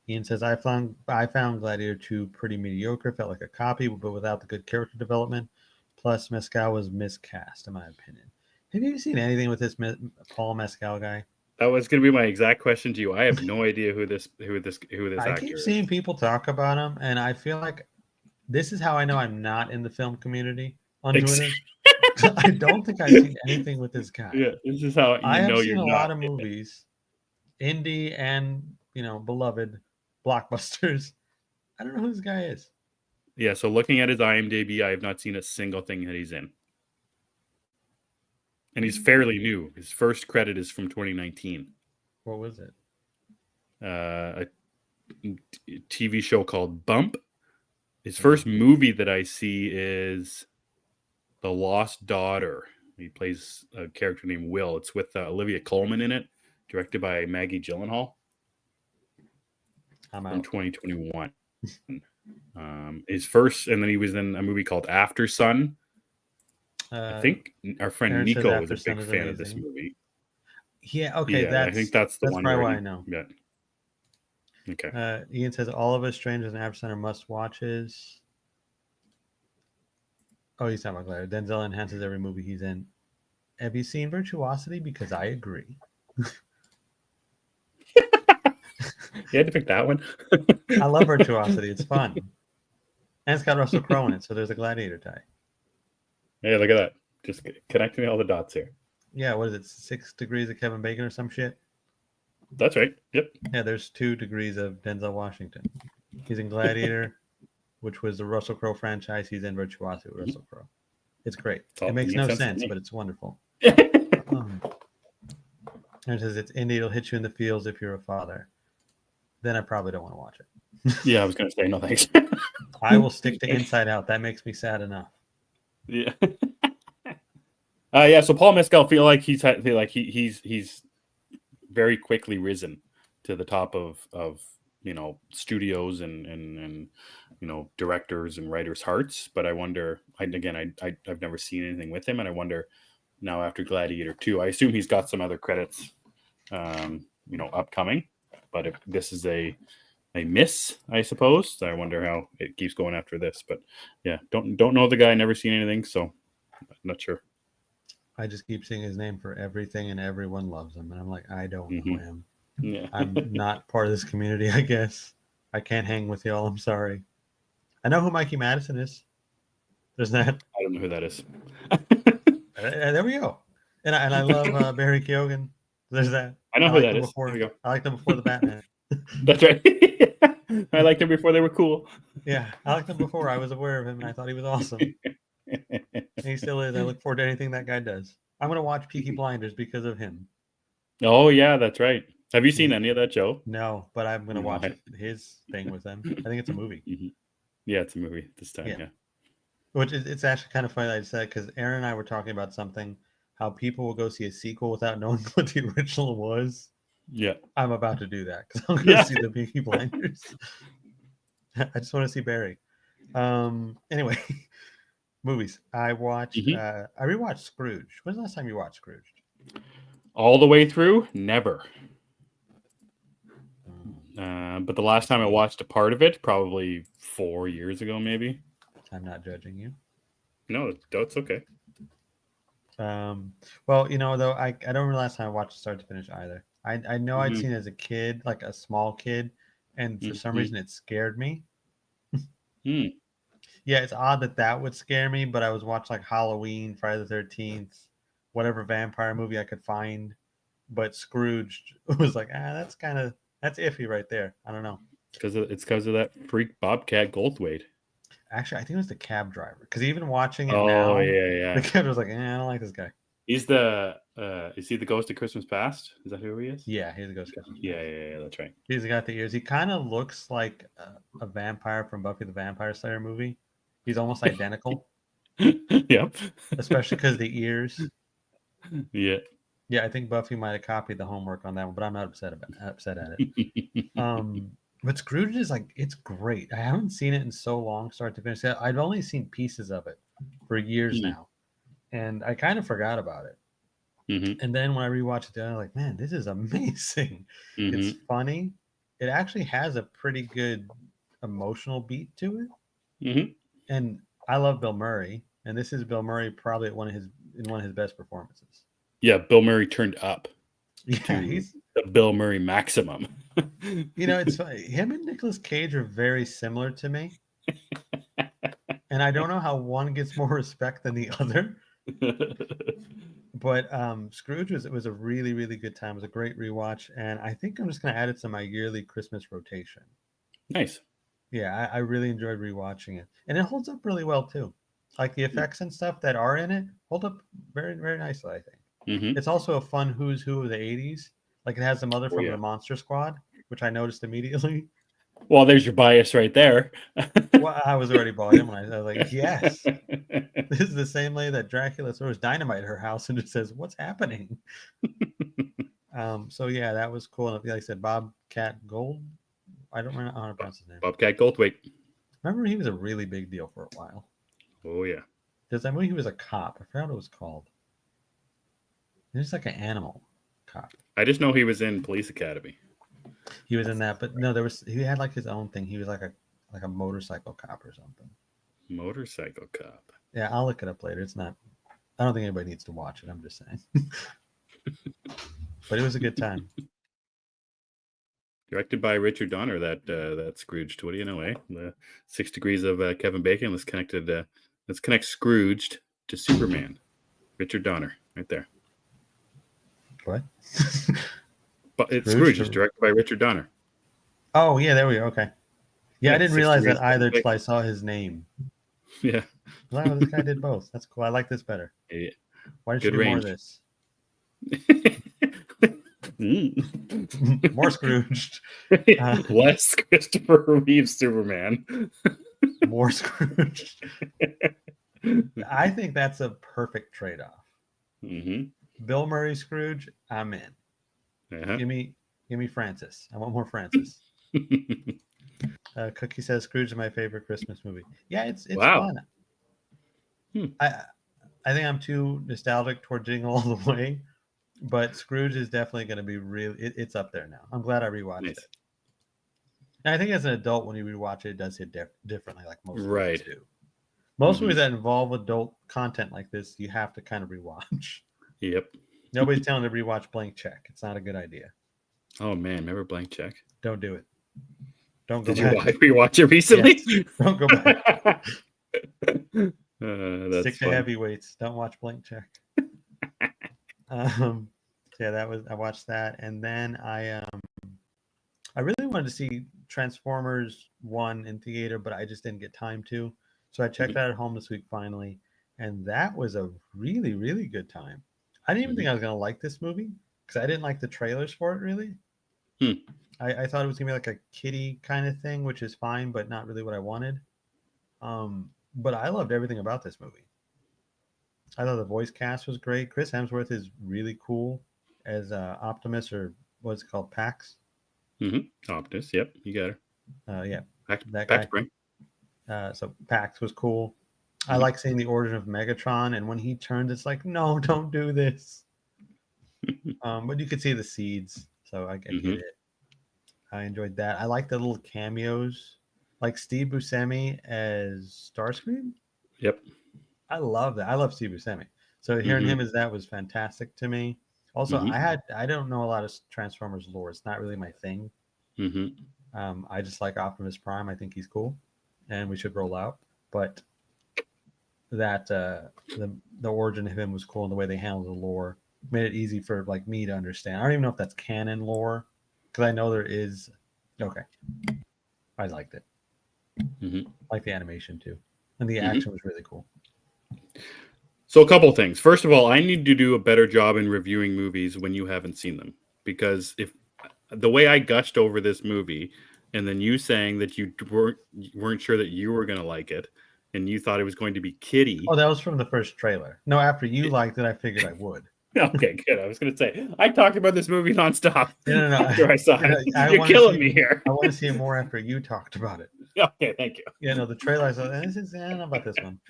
Ian says, I found Gladiator 2 pretty mediocre. Felt like a copy, but without the good character development. Plus, Mescal was miscast, in my opinion. Have you seen anything with this Paul Mescal guy? That was going to be my exact question to you. I have no idea who this I keep actor is. seeing people talk about him, and I feel like this is how I know I'm not in the film community on Twitter. I don't think I've seen anything with this guy. Yeah, this is how I you have know seen you're a not. lot of movies, indie and beloved blockbusters. I don't know who this guy is. Yeah, so looking at his IMDb, I have not seen a single thing that he's in. And he's fairly new. His first credit is from 2019. What was it? A TV show called Bump. His first movie that I see is The Lost Daughter. He plays a character named Will. It's with Olivia Colman in it, directed by Maggie Gyllenhaal I'm from out. 2021. His first, and then he was in a movie called After Sun. I think our friend Aaron says Nico was After a Sun big is fan of this amazing. movie. Yeah, okay, Yeah, I think that's the that's one probably where why he. I know. Yeah. Okay. Ian says all of us strangers and After Sun are must watches. Oh, he's talking about Gladiator. Denzel enhances every movie he's in. Have you seen Virtuosity? Because I agree. You had to pick that one. I love Virtuosity. It's fun. And it's got Russell Crowe in it, so there's a Gladiator tie. Hey, look at that. Just connecting all the dots here. Yeah, what is it? 6 degrees of Kevin Bacon or some shit? That's right. Yep. Yeah, there's 2 degrees of Denzel Washington. He's in Gladiator, which was the Russell Crowe franchise. He's in Virtuosity with Russell Crowe. It's great. It makes no sense, but it's wonderful. It says it's indie. It'll hit you in the feels if you're a father. Then I probably don't want to watch it. Yeah, I was going to say no thanks. I will stick to Inside Out. That makes me sad enough. Yeah. Yeah. So Paul Mescal feel like he's very quickly risen to the top of studios and directors and writers' hearts. But I wonder. I've never seen anything with him, and I wonder now after Gladiator 2. I assume he's got some other credits, upcoming. But if this is a miss, I suppose. I wonder how it keeps going after this. But yeah, don't know the guy. Never seen anything, so I'm not sure. I just keep seeing his name for everything, and everyone loves him. And I'm like, I don't know him. Yeah. I'm not part of this community, I guess. I can't hang with y'all. I'm sorry. I know who Mikey Madison is. There's that. I don't know who that is. There we go. And I love Barry Keoghan. There's that. I know who that is. There we go. I liked him before the Batman. That's right. I liked him before they were cool. Yeah, I liked him before. I was aware of him, and I thought he was awesome. And he still is. I look forward to anything that guy does. I'm gonna watch Peaky Blinders because of him. Oh yeah, that's right. Have you seen any of that show? No, but I'm gonna watch his thing with them. I think it's a movie. Yeah, it's a movie this time. Yeah. Which it's actually kind of funny that I said because Aaron and I were talking about something, how people will go see a sequel without knowing what the original was. Yeah. I'm about to do that because I'm going to see the Peaky Blinders. I just want to see Barry. Anyway, movies. I watched. I rewatched Scrooge. When's the last time you watched Scrooge? All the way through? Never. But the last time I watched a part of it, probably 4 years ago, maybe. I'm not judging you. No, it's okay. Well, though, I don't remember the last time I watched it start to finish either. I know I'd seen it as a kid, like a small kid, and for some reason it scared me. Yeah, it's odd that would scare me, but I was watching like Halloween, Friday the 13th, whatever vampire movie I could find. But Scrooge was like, that's iffy right there. I don't know. It's because of that freak Bobcat Goldthwait. Actually, I think it was the cab driver. Because even watching it Oh now, yeah, the yeah. kid was like, I don't like this guy. He's the is he the ghost of Christmas Past? Is that who he is? Yeah, he's a ghost Christmas Yeah, Past. yeah, yeah. That's right. He's got the ears. He kind of looks like a vampire from Buffy the Vampire Slayer movie. He's almost identical, Yep. especially because the ears. Yeah. Yeah, I think Buffy might have copied the homework on that one, but I'm not upset at it. But Scrooge is like it's great. I haven't seen it in so long, start to finish. I've only seen pieces of it for years Mhm. now, and I kind of forgot about it. Mhm. And then when I rewatched it, I'm like, man, this is amazing. It's Mhm. funny. It actually has a pretty good emotional beat to it, Mhm. and I love Bill Murray, and this is Bill Murray probably at one of his best performances. Yeah, Bill Murray turned up Yeah, to he's the Bill Murray maximum. it's funny. Him and Nicolas Cage are very similar to me, and I don't know how one gets more respect than the other. But Scrooge was a really really good time. It was a great rewatch, and I think I'm just gonna add it to my yearly Christmas rotation. Nice. Yeah, I really enjoyed rewatching it, and it holds up really well too. Like the effects and stuff that are in it hold up very very nicely. I think Mhm. it's also a fun who's who of the '80s. Like it has the mother Oh from yeah. the Monster Squad, which I noticed immediately. Well, there's your bias right there. Well, I was already bought in when I was like, yes, this is the same lady that Dracula throws dynamite at her house and just says, "What's happening?" So yeah, that was cool. And like I said, Bobcat Gold. I don't remember how to pronounce his name. Bobcat Goldthwait. Remember, he was a really big deal for a while. Oh yeah. Because I movie he was a cop. I forgot what it was called. He was like an animal cop. I just know he was in Police Academy. He was in that, but no, he had like his own thing. He was like a motorcycle cop or something. Motorcycle Cop. Yeah, I'll look it up later. It's not. I don't think anybody needs to watch it. I'm just saying. But it was a good time. Directed by Richard Donner. That Scrooged. What do you know, eh? The 6 Degrees of Kevin Bacon. Let's connect Scrooged to Superman. Richard Donner, right there. What? But it's Scrooge Scrooge is to. directed by Richard Donner. Oh yeah, there we go. Okay. Yeah, I Yeah, didn't Six realize Degrees that of Kevin either till I Bacon. saw his name. Yeah. Wow, this guy did both. That's cool. I like this better. Yeah. Why didn't you Good do more of range. this? Mm. More Scrooged. Less Christopher Reeve Superman. More Scrooged. I think that's a perfect trade-off. Mm-hmm. Bill Murray Scrooge, I'm in. Uh-huh. Give me Francis. I want more Francis. Cookie says Scrooge is my favorite Christmas movie. Yeah, it's Wow. fun. Hmm. I think I'm too nostalgic toward Jingle All the Way, but Scrooge is definitely going to be it's up there now. I'm glad I rewatched Nice. it. And I think as an adult, when you rewatch it, it does hit differently, like most movies Right. do. Most Mm-hmm. movies that involve adult content like this, you have to kind of rewatch. Yep. Nobody's telling you to rewatch Blank Check. It's not a good idea. Oh man, remember Blank Check? Don't do it. Don't go Did you back. rewatch it recently? Yes. Don't go back. That's Stick to funny. heavyweights. Don't watch Blank Check. Yeah, I watched that, and then I really wanted to see Transformers One in theater, but I just didn't get time to. So I checked Mm-hmm. it out at home this week finally, and that was a really really good time. I didn't even think I was gonna like this movie because I didn't like the trailers for it really. Mm-hmm. I thought it was gonna be like a kiddie kind of thing, which is fine, but not really what I wanted. But I loved everything about this movie. I thought the voice cast was great. Chris Hemsworth is really cool as Optimus, or what's it called, Pax. Mm-hmm. Optus. Yep, you got her. Yeah, that Pax guy. Spring. So Pax was cool. I Mm-hmm. like seeing the origin of Megatron, and when he turns, it's like, no, don't do this. But you could see the seeds, so I get Mm-hmm. it. I enjoyed that. I like the little cameos, like Steve Buscemi as Starscream. Yep. I love that. I love Steve Buscemi. So hearing Mm-hmm. him as that was fantastic to me. Also, Mm-hmm. I don't know a lot of Transformers lore. It's not really my thing. Mm-hmm. I just like Optimus Prime. I think he's cool, and we should roll out. But that the origin of him was cool, and the way they handled the lore made it easy for like me to understand. I don't even know if that's canon lore because I know there is. Okay, I liked it. Like the animation too, and the Mm-hmm. action was really cool. So a couple things. First of all, I need to do a better job in reviewing movies when you haven't seen them, because if the way I gushed over this movie, and then you saying that you weren't sure that you were going to like it, and you thought it was going to be kiddie. Oh, that was from the first trailer. No, after you liked it, I figured I would. Okay, good. I was going to say I talked about this movie nonstop No. after I saw it. I You're want to killing see. me here. I want to see it more after you talked about it. Okay, thank you. Yeah, no, the trailer. I saw. This is. I don't know about this one.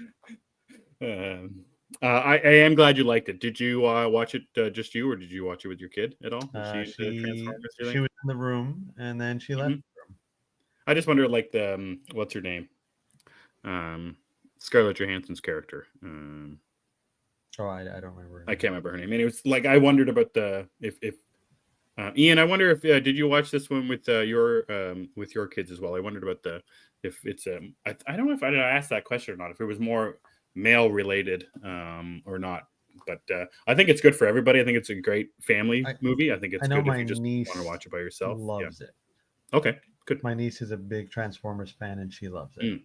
I am glad you liked it. Did you watch it just you, or did you watch it with your kid at all? Was she into Transformers? She was in the room and then she left the room. I just wonder, like the what's her name, Scarlett Johansson's character. I don't remember. I can't remember her name. And it was like I wondered about the if Ian. I wonder if did you watch this one with your kids as well? I wondered about the if it's I don't know if I asked that question or not. If it was more male related or not. But I think it's good for everybody. I think it's a great family movie. I think it's good if you just want to watch it by yourself. Loves it. Okay, good. My niece is a big Transformers fan and she loves it.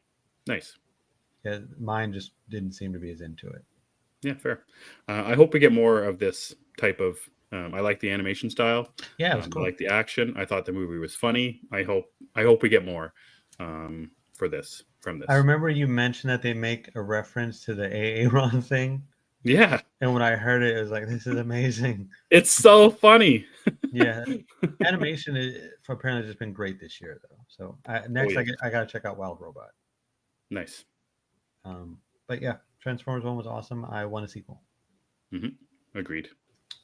Nice. Yeah, mine just didn't seem to be as into it. Yeah, fair. I hope we get more of this type of. I like the animation style. Yeah, it was cool. I like the action. I thought the movie was funny. I hope we get more from this. I remember you mentioned that they make a reference to the Aaron thing. Yeah. And when I heard it, it was like, this is amazing. It's so funny. Yeah. Animation for apparently just been great this year, though. So next, I got to check out Wild Robot. Nice. But yeah, Transformers 1 was awesome. I want a sequel. Agreed.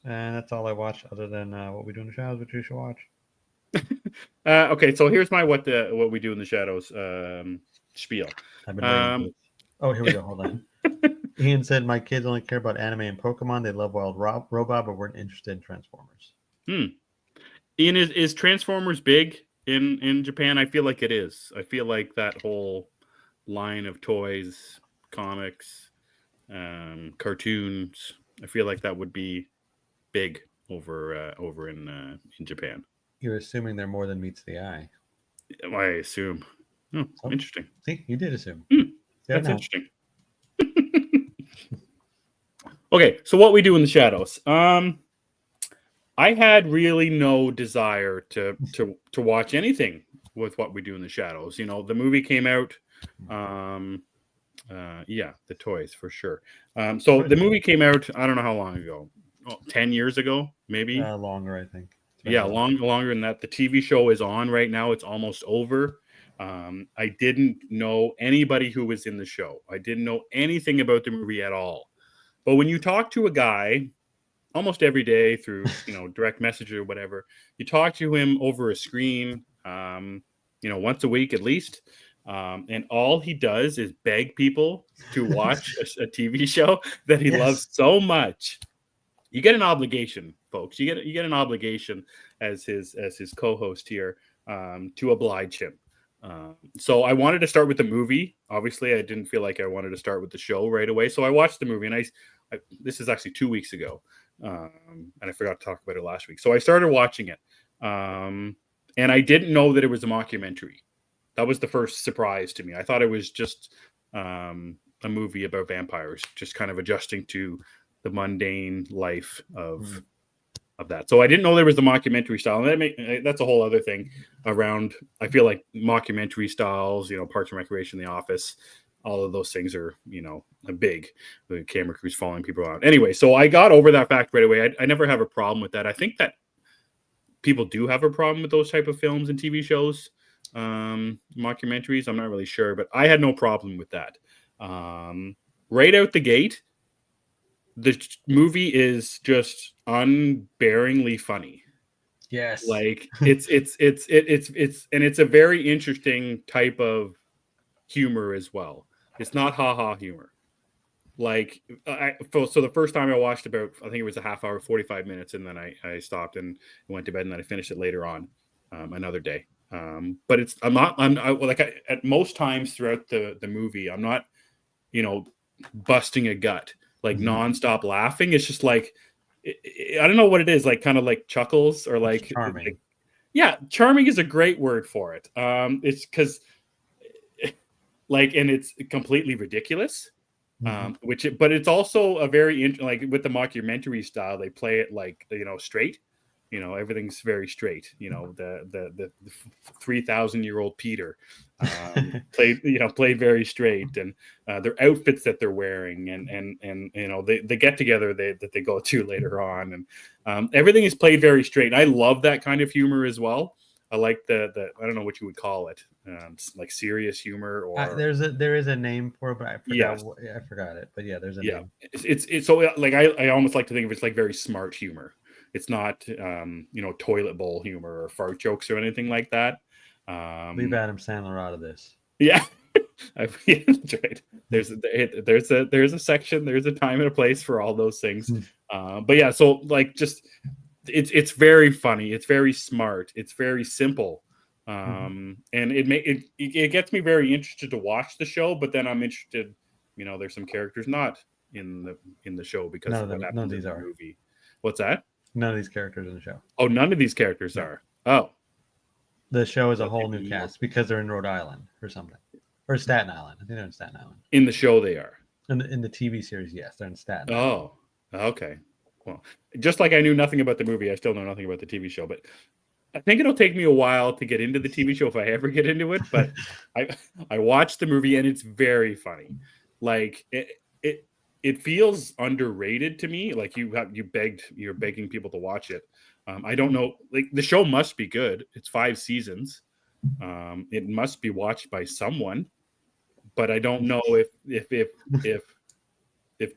And that's all I watched other than What We Do in the Shadows, which you should watch. Okay, so here's my What We Do in the Shadows spiel. I've been waiting. Oh, here we go. Hold on. Ian said, my kids only care about anime and Pokemon. They love Wild Robot, but weren't interested in Transformers. Ian, is Transformers big in Japan? I feel like it is. I feel like that whole line of toys, comics, cartoons, I feel like that would be big over in Japan. You're assuming they're more than meets the eye. I assume. Oh, interesting. See, you did assume. That's interesting. Okay, so What We Do in the Shadows. I had really no desire to watch anything with What We Do in the Shadows. You know, the movie came out. Yeah, the toys for sure. So the movie came out. I don't know how long ago. 10 years ago, maybe longer. I think. Yeah, longer than that. The TV show is on right now. It's almost over. I didn't know anybody who was in the show. I didn't know anything about the movie at all. But when you talk to a guy almost every day through, direct message or whatever, you talk to him over a screen, once a week at least. And all he does is beg people to watch a TV show that he loves so much. You get an obligation, folks. You get an obligation as his co-host here to oblige him. So I wanted to start with the movie. Obviously, I didn't feel like I wanted to start with the show right away. So I watched the movie, and I this is actually 2 weeks ago, and I forgot to talk about it last week. So I started watching it, and I didn't know that it was a mockumentary. That was the first surprise to me. I thought it was just a movie about vampires, just kind of adjusting to the mundane life of that. So I didn't know there was the mockumentary style, and that's a whole other thing around. I feel like mockumentary styles, Parks and Recreation, The Office, all of those things are, a big. The camera crews following people around. Anyway, so I got over that fact right away. I never have a problem with that. I think that people do have a problem with those type of films and TV shows, mockumentaries. I'm not really sure, but I had no problem with that. Right out the gate, the movie is just unbearingly funny. Yes. Like it's and it's a very interesting type of humor as well. It's not ha-ha humor. Like so the first time I watched I think it was a half hour, 45 minutes, and then I stopped and went to bed, and then I finished it later on another day. But at most times throughout the movie, I'm not, busting a gut, like nonstop laughing. It's just like, I don't know what it is, like kind of like chuckles or like charming. Yeah, charming is a great word for it. It's because like, and it's completely ridiculous. Mhm. But it's also a very like with the mockumentary style, they play it like, straight. Everything's very straight. The 3,000-year-old Peter played very straight, and their outfits that they're wearing, and they get together that they go to later on, and everything is played very straight. And I love that kind of humor as well. I like the I don't know what you would call it, like serious humor or there is a name for it, but I forgot yes. I forgot it. But yeah, there's a Yeah, name. it's so like I almost like to think of it's like very smart humor. It's not toilet bowl humor or fart jokes or anything like that. Leave Um, Adam Sandler out of this. yeah, yeah, that's right. There's a section, there's a time and a place for all those things. But yeah, so like just it's very funny, it's very smart, it's very simple. And it gets me very interested to watch the show, but then I'm interested, there's some characters not in the show because None of of what them. None of happened in these the are. movie. What's that? None of these characters in the show. Oh, none of these characters No. are. Oh, The show is a that's whole new even more. cast because they're in Rhode Island or something, or Staten Island. I think they're in Staten Island. In the show they are. In the TV series, yes, they're in Staten Island. Oh, okay. Well, just like I knew nothing about the movie, I still know nothing about the TV show. But I think it'll take me a while to get into the TV show if I ever get into it. But I watched the movie and it's very funny. Like it feels underrated to me. Like you're begging people to watch it. I don't know. Like the show must be good. It's 5 seasons. It must be watched by someone. But I don't know if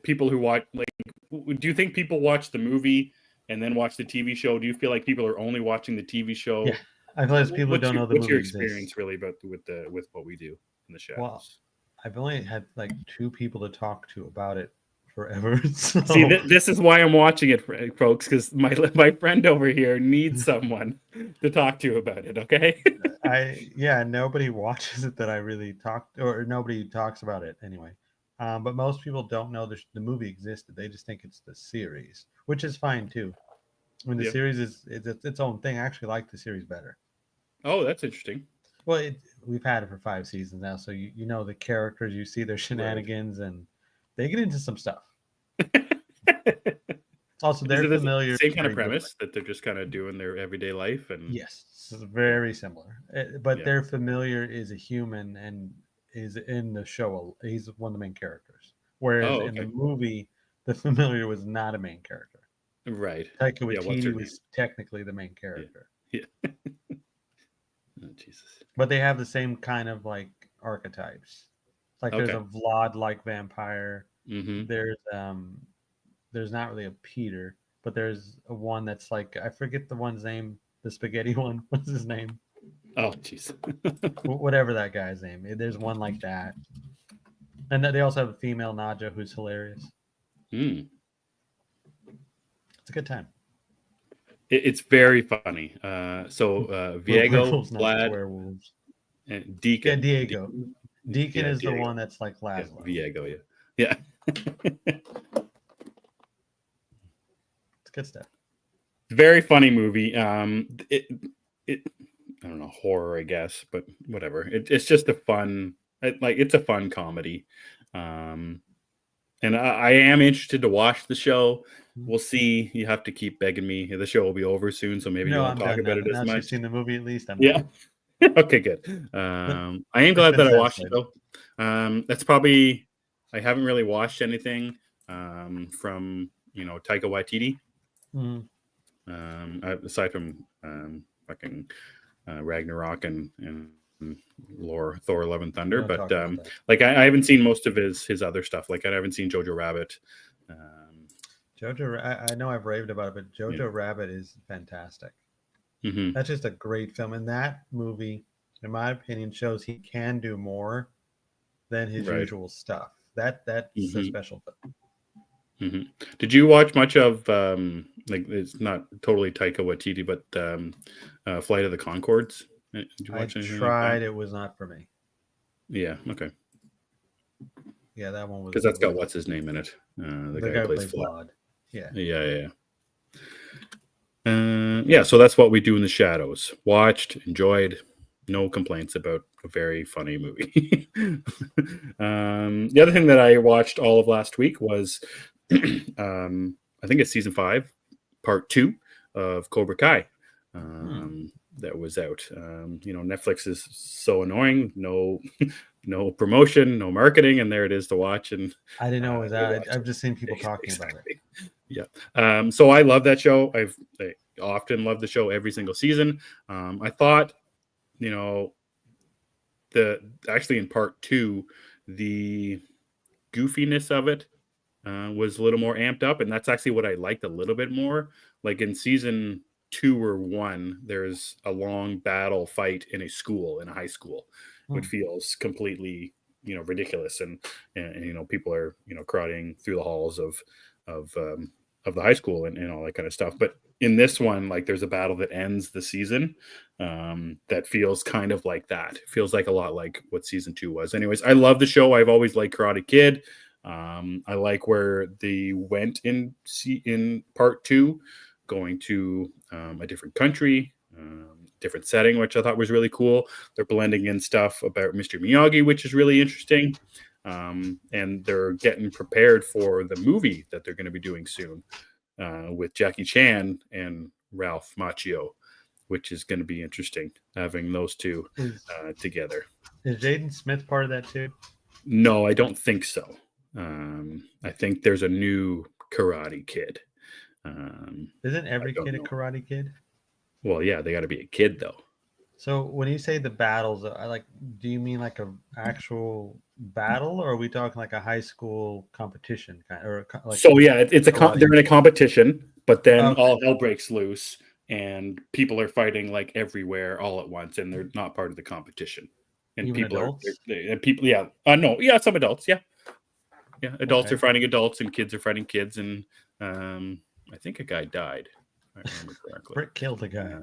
people who watch, like, do you think people watch the movie and then watch the TV show? Do you feel like people are only watching the TV show? Yeah, I feel like people who don't know the what's movie your exists. experience really about with what we do in the shadows? Well, I've only had like 2 people to talk to about it forever. So. See, this is why I'm watching it, folks, because my friend over here needs someone to talk to about it. Okay. Nobody watches it that I really talk, or nobody talks about it anyway. But most people don't know the movie existed. They just think it's the series, which is fine too. I mean, the series is its own thing. I actually like the series better. Oh, that's interesting. Well, we've had it for 5 seasons now, so you know the characters, you see their shenanigans, and they get into some stuff. Also, they're familiar. Same kind of premise that they're just kind of doing their everyday life, and yes, it's very similar. But their familiar is a human and is in the show. He's one of the main characters. Whereas in the movie, the familiar was not a main character. Right. Taika Waititi was technically the main character. Yeah. Oh, Jesus. But they have the same kind of like archetypes. Like there's a Vlad-like vampire. Mm-hmm. There's not really a Peter, but there's a one that's like, I forget the one's name, the spaghetti one. What's his name? Oh, jeez. Whatever that guy's name. There's one like that. And they also have a female Nadja who's hilarious. Mm. It's a good time. It's very funny. Viego, Vlad, werewolves. And Deacon. Yeah, Diego. Deacon is Diego. The one that's like Laszlo. Yeah, Viego, yeah. It's good stuff. Very funny movie. It I don't know, horror, I guess, but whatever. It's just a fun, it's a fun comedy. And I am interested to watch the show. We'll see. You have to keep begging me. The show will be over soon, so maybe you won't talk about it as much. You've seen the movie at least. Okay, good. I am glad that I watched it though. That's probably, I haven't really watched anything from Taika Waititi. Mm-hmm. Aside from fucking Ragnarok and Thor: Love and Thunder, but I haven't seen most of his other stuff. Like I haven't seen Jojo Rabbit. I know I've raved about it, but Jojo Rabbit is fantastic. Mm-hmm. That's just a great film, and that movie, in my opinion, shows he can do more than his usual stuff. That's a special film. Mm-hmm. Did you watch much of it's not totally Taika Waititi, but Flight of the Conchords? Did you watch anything tried. like that? It was not for me. Yeah. Okay. Yeah, that one was because that's got what's his name in it. The guy who plays Vlad. Yeah. Yeah. So that's what we do in the shadows. Watched, enjoyed, no complaints about a very funny movie. The other thing that I watched all of last week was, I think it's season 5, part 2 of Cobra Kai. That was out. Netflix is so annoying. No promotion, no marketing, and there it is to watch. And I didn't know it was out. I've just seen people talking about it. Yeah. So I love that show. I often love the show every single season. I thought, actually in part 2, the goofiness of it was a little more amped up, and that's actually what I liked a little bit more. Like in season 2 or 1, there's a long battle fight in a high school, which feels completely ridiculous, and people are crowding through the halls of the high school and all that kind of stuff. But in this one, like, there's a battle that ends the season that feels kind of like that. It feels like a lot like what season 2 was. Anyways, I love the show. I've always liked Karate Kid. I like where they went in part 2, going to a different country, different setting, which I thought was really cool. They're blending in stuff about Mr. Miyagi, which is really interesting. And they're getting prepared for the movie that they're going to be doing soon with Jackie Chan and Ralph Macchio, which is going to be interesting, having those two together. Is Jaden Smith part of that too? No, I don't think so. I think there's a new Karate Kid. Isn't every kid a Karate Kid? Well, yeah, they got to be a kid though. So when you say the battles, do you mean like an actual battle, or are we talking like a high school competition kind, or like? So yeah, they're in a competition, but then all hell breaks loose, and people are fighting like everywhere all at once, and they're not part of the competition. And even people adults? some adults, yeah, adults are fighting adults, and kids are fighting kids, and I think a guy died. If I remember correctly. Brick killed a guy.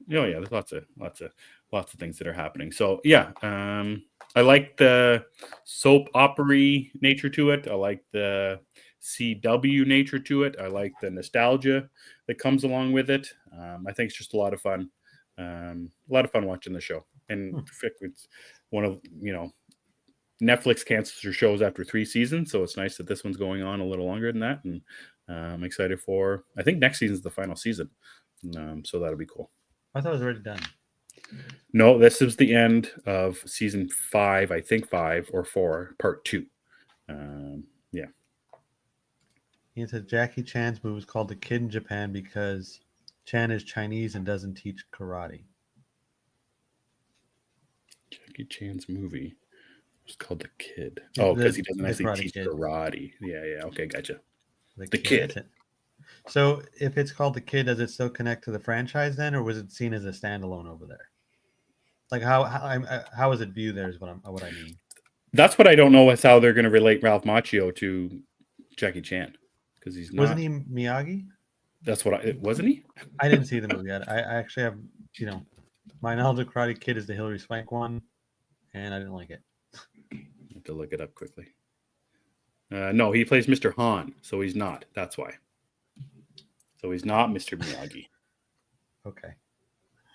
There's lots of things that are happening. So yeah, I like the soap opera nature to it. I like the CW nature to it. I like the nostalgia that comes along with it. I think it's just a lot of fun. A lot of fun watching the show. And it's one of Netflix cancels their shows after 3 seasons, so it's nice that this one's going on a little longer than that. And I'm excited for. I think next season is the final season, so that'll be cool. I thought it was already done. No, this is the end of season 5. I think 5 or 4, part 2. Yeah. He said Jackie Chan's movie was called The Kid in Japan because Chan is Chinese and doesn't teach karate. Jackie Chan's movie was called The Kid. Oh, because he doesn't actually teach kid. Karate. Yeah. Okay, gotcha. The Kid. So if it's called The Kid, does it still connect to the franchise then, or was it seen as a standalone over there? Like how is it viewed there is what I mean. That's what I don't know is how they're going to relate Ralph Macchio to Jackie Chan, because he's not. Wasn't he Miyagi? That's what wasn't he? I didn't see the movie yet. I actually have, my knowledge of Karate Kid is the Hilary Swank one, and I didn't like it. I have to look it up quickly. No, he plays Mr. Han, so he's not. That's why. So he's not Mr. Miyagi. Okay.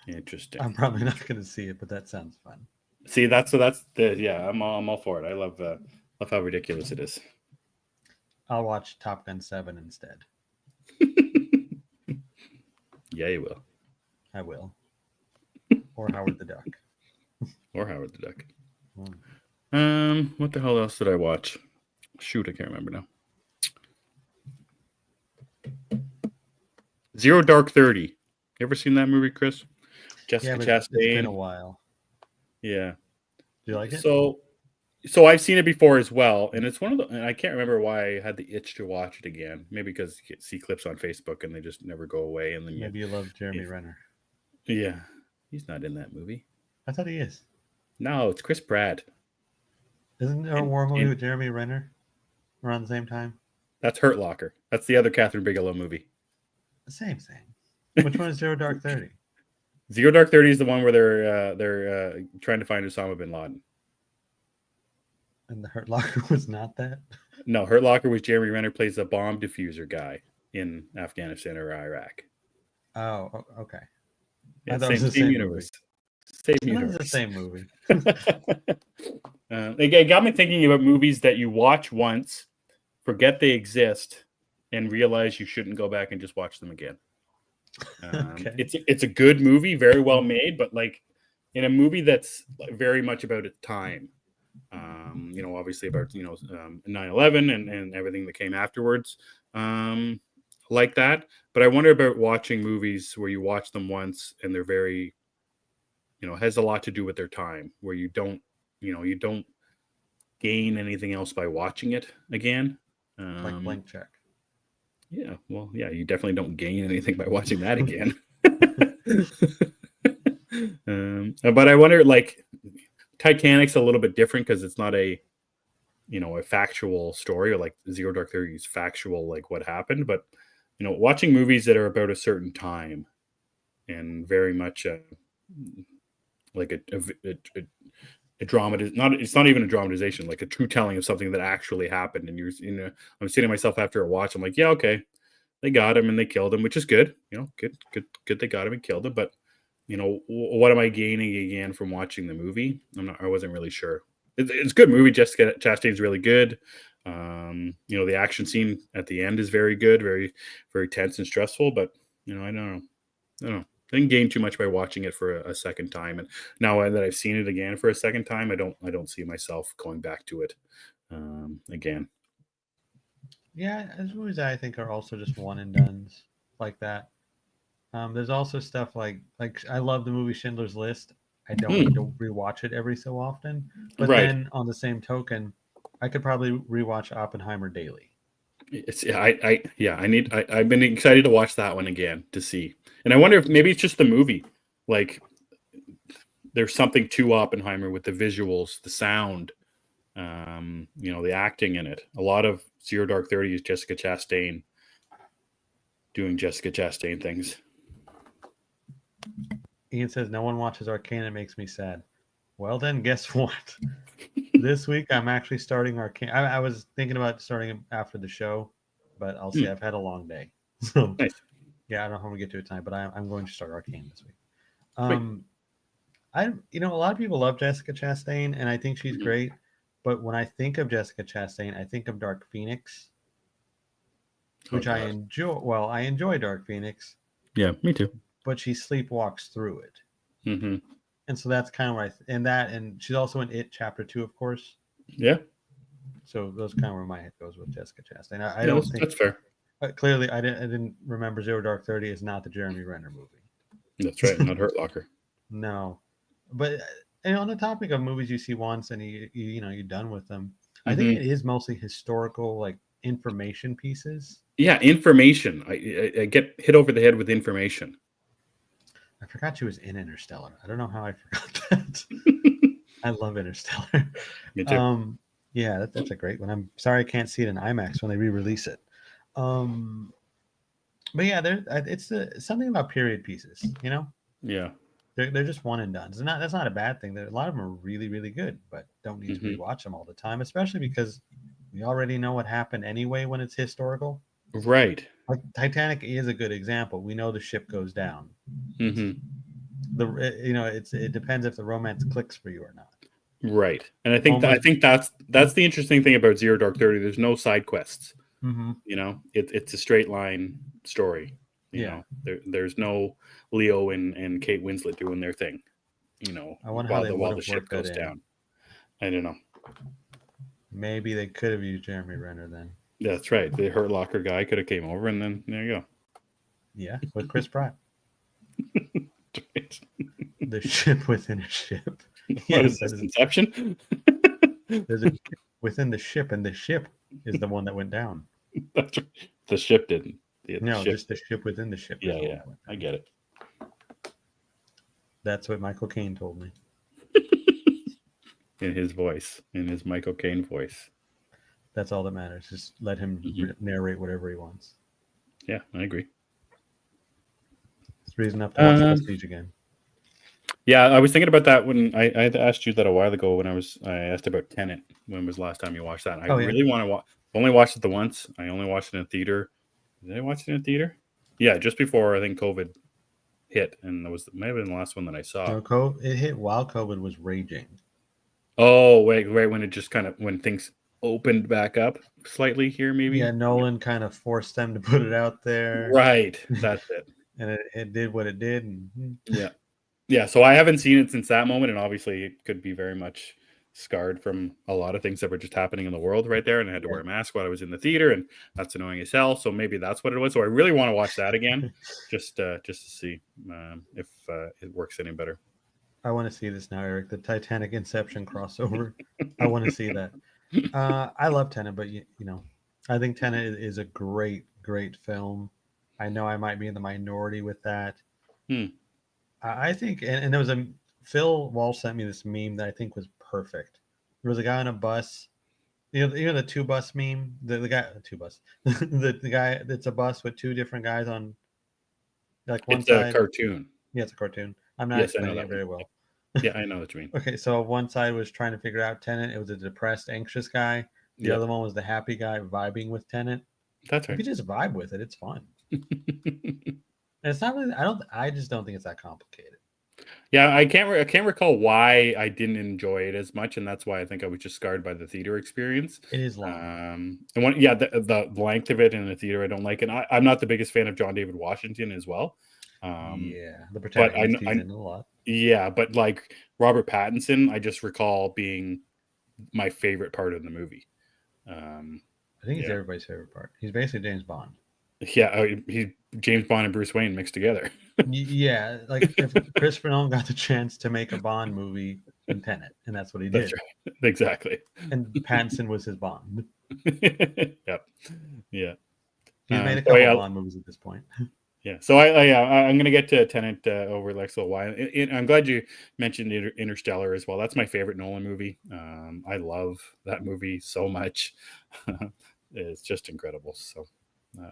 Interesting. I'm probably not going to see it, but that sounds fun. See, I'm all for it. I love how ridiculous it is. I'll watch Top Gun 7 instead. Yeah, you will. I will. Or Howard the Duck. What the hell else did I watch? Shoot, I can't remember now. Zero Dark 30. You ever seen that movie, Chris? Jessica Chastain. It's been a while. Yeah. Do you like it? So I've seen it before as well, and it's and I can't remember why I had the itch to watch it again. Maybe because you see clips on Facebook and they just never go away. And then maybe you love Jeremy Renner. Yeah, he's not in that movie. I thought he is. No, it's Chris Pratt. Isn't there a war movie with Jeremy Renner around the same time? That's Hurt Locker. That's the other Catherine Bigelow movie. Same. Which one is Zero Dark 30? Zero Dark 30 is the one where they're trying to find Osama bin Laden. And the Hurt Locker was not that? No, Hurt Locker was Jeremy Renner plays a bomb diffuser guy in Afghanistan or Iraq. Oh, okay. Yeah, same universe. Same It's the universe. same movie. It got me thinking about movies that you watch once, forget they exist, and realize you shouldn't go back and just watch them again. Okay. It's a good movie, very well made, but like in a movie that's very much about its time. Obviously about 9/11 and everything that came afterwards, like that. But I wonder about watching movies where you watch them once and they're very, has a lot to do with their time, where you don't gain anything else by watching it again. Like Blank Check. Yeah, well, yeah, you definitely don't gain anything by watching that again. But I wonder, like, Titanic's a little bit different because it's not a factual story, or like Zero Dark 30 is factual, like what happened. But watching movies that are about a certain time and very much like a drama, it's not even a dramatization, like a true telling of something that actually happened. And I'm sitting myself after a watch, I'm like, yeah, okay, they got him and they killed him, which is good. Good, they got him and killed him. But what am I gaining again from watching the movie? I wasn't really sure. It's a good movie. Jessica Chastain's really good. The action scene at the end is very good, very, very tense and stressful. But I don't know. I didn't gain too much by watching it for a second time. And now that I've seen it again for a second time, I don't see myself going back to it again. Yeah, as movies I think are also just one and dones like that. There's also stuff like I love the movie Schindler's List. I don't need to rewatch it every so often. But Right. then on the same token, I could probably rewatch Oppenheimer daily. I've been excited to watch that one again to see. And I wonder if maybe it's just the movie. Like there's something to Oppenheimer with the visuals, the sound, the acting in it. A lot of Zero Dark 30 is Jessica Chastain doing Jessica Chastain things. Ian says no one watches Arcane. It makes me sad. Well, then guess what? This week I'm actually starting Arcane. I was thinking about starting after the show, but I'll see. I've had a long day, so Nice. Yeah, I don't know how we get to a time, but I'm going to start Arcane this week. A lot of people love Jessica Chastain, and I think she's great. But when I think of Jessica Chastain, I think of Dark Phoenix, which I enjoy. Well, I enjoy Dark Phoenix. Yeah, me too. But she sleepwalks through it, and so that's kind of where and she's also in It Chapter 2, of course. Yeah. So those kind of where my head goes with Jessica Chastain. I don't think that's fair. Clearly, I didn't remember Zero Dark 30 is not the Jeremy Renner movie. That's right, not Hurt Locker. No, but on the topic of movies you see once and you're done with them, I think it is mostly historical, like information pieces. Yeah, information. I get hit over the head with information. I forgot she was in Interstellar. I don't know how I forgot that. I love Interstellar. Me too. Yeah, that's a great one. I'm sorry I can't see it in IMAX when they re-release it. But yeah, it's something about period pieces, Yeah. They're just one and done. That's not a bad thing. A lot of them are really, really good, but don't need to rewatch them all the time, especially because we already know what happened anyway when it's historical. Right. Like Titanic is a good example. We know the ship goes down. It depends if the romance clicks for you or not. Right. And I think that's the interesting thing about Zero Dark 30. There's no side quests. It's a straight line story. You know, there's no Leo and Kate Winslet doing their thing. I wonder how while the ship goes down. I don't know. Maybe they could have used Jeremy Renner then. That's right. The Hurt Locker guy could have came over, and then there you go. Yeah, with Chris Pratt. The ship within a ship. Yes, is Inception. There's a within the ship, and the ship is the one that went down. That's right. The ship didn't. Just the ship within the ship. Yeah, I get it. That's what Michael Caine told me. In his voice, in his Michael Caine voice. That's all that matters. Just let him narrate whatever he wants. Yeah, I agree. It's reason enough to watch Prestige again. Yeah, I was thinking about that when I asked you that a while ago when I asked about Tenet. When was the last time you watched that? I really want to watch. Only watched it the once. I only watched it in a theater. Did I watch it in a theater? Yeah, just before I think COVID hit, and that was maybe the last one that I saw. No, it hit while COVID was raging. Oh, wait, right when it just kind of when things opened back up slightly here, maybe. Yeah, Nolan kind of forced them to put it out there. Right, that's it. And it did what it did. And Yeah, yeah. So I haven't seen it since that moment, and obviously it could be very much scarred from a lot of things that were just happening in the world right there, and I had to wear a mask while I was in the theater, and that's annoying as hell. So maybe that's what it was. So I really want to watch that again, just to see if it works any better. I want to see this now, Eric. The Titanic Inception crossover. I want to see that. I love Tenet, but I think Tenet is a great, great film. I know I might be in the minority with that. I think, and there was Phil Walsh sent me this meme that I think was perfect. There was a guy on a bus. The two bus meme. The guy two bus. the guy that's a bus with two different guys on, like one It's side. a cartoon. Yeah, it's a cartoon. I'm not Yes, I know explaining that it very one. well. Yeah, I know what you mean. Okay, so one side was trying to figure out Tenet. It was a depressed, anxious guy. The other one was the happy guy vibing with Tenet. That's You right. could just vibe with it. It's fun. And it's not really. I just don't think it's that complicated. Yeah, I can't recall why I didn't enjoy it as much, and that's why I think I was just scarred by the theater experience. It is long. And the length of it in the theater, I don't like it. I'm not the biggest fan of John David Washington as well. Yeah, the But protagonist he's in a lot. Yeah, but like Robert Pattinson, I just recall being my favorite part of the movie. I think he's everybody's favorite part. He's basically James Bond. Yeah, he's James Bond and Bruce Wayne mixed together. Yeah, like if Christopher Nolan got the chance to make a Bond movie in Tenet, and that's what he did. That's right. Exactly. And Pattinson was his Bond. Yep. Yeah. He's made a couple Bond movies at this point. Yeah. So I'm going to get to Tenet over the next little while. I'm glad you mentioned Interstellar as well. That's my favorite Nolan movie. I love that movie so much. It's just incredible. So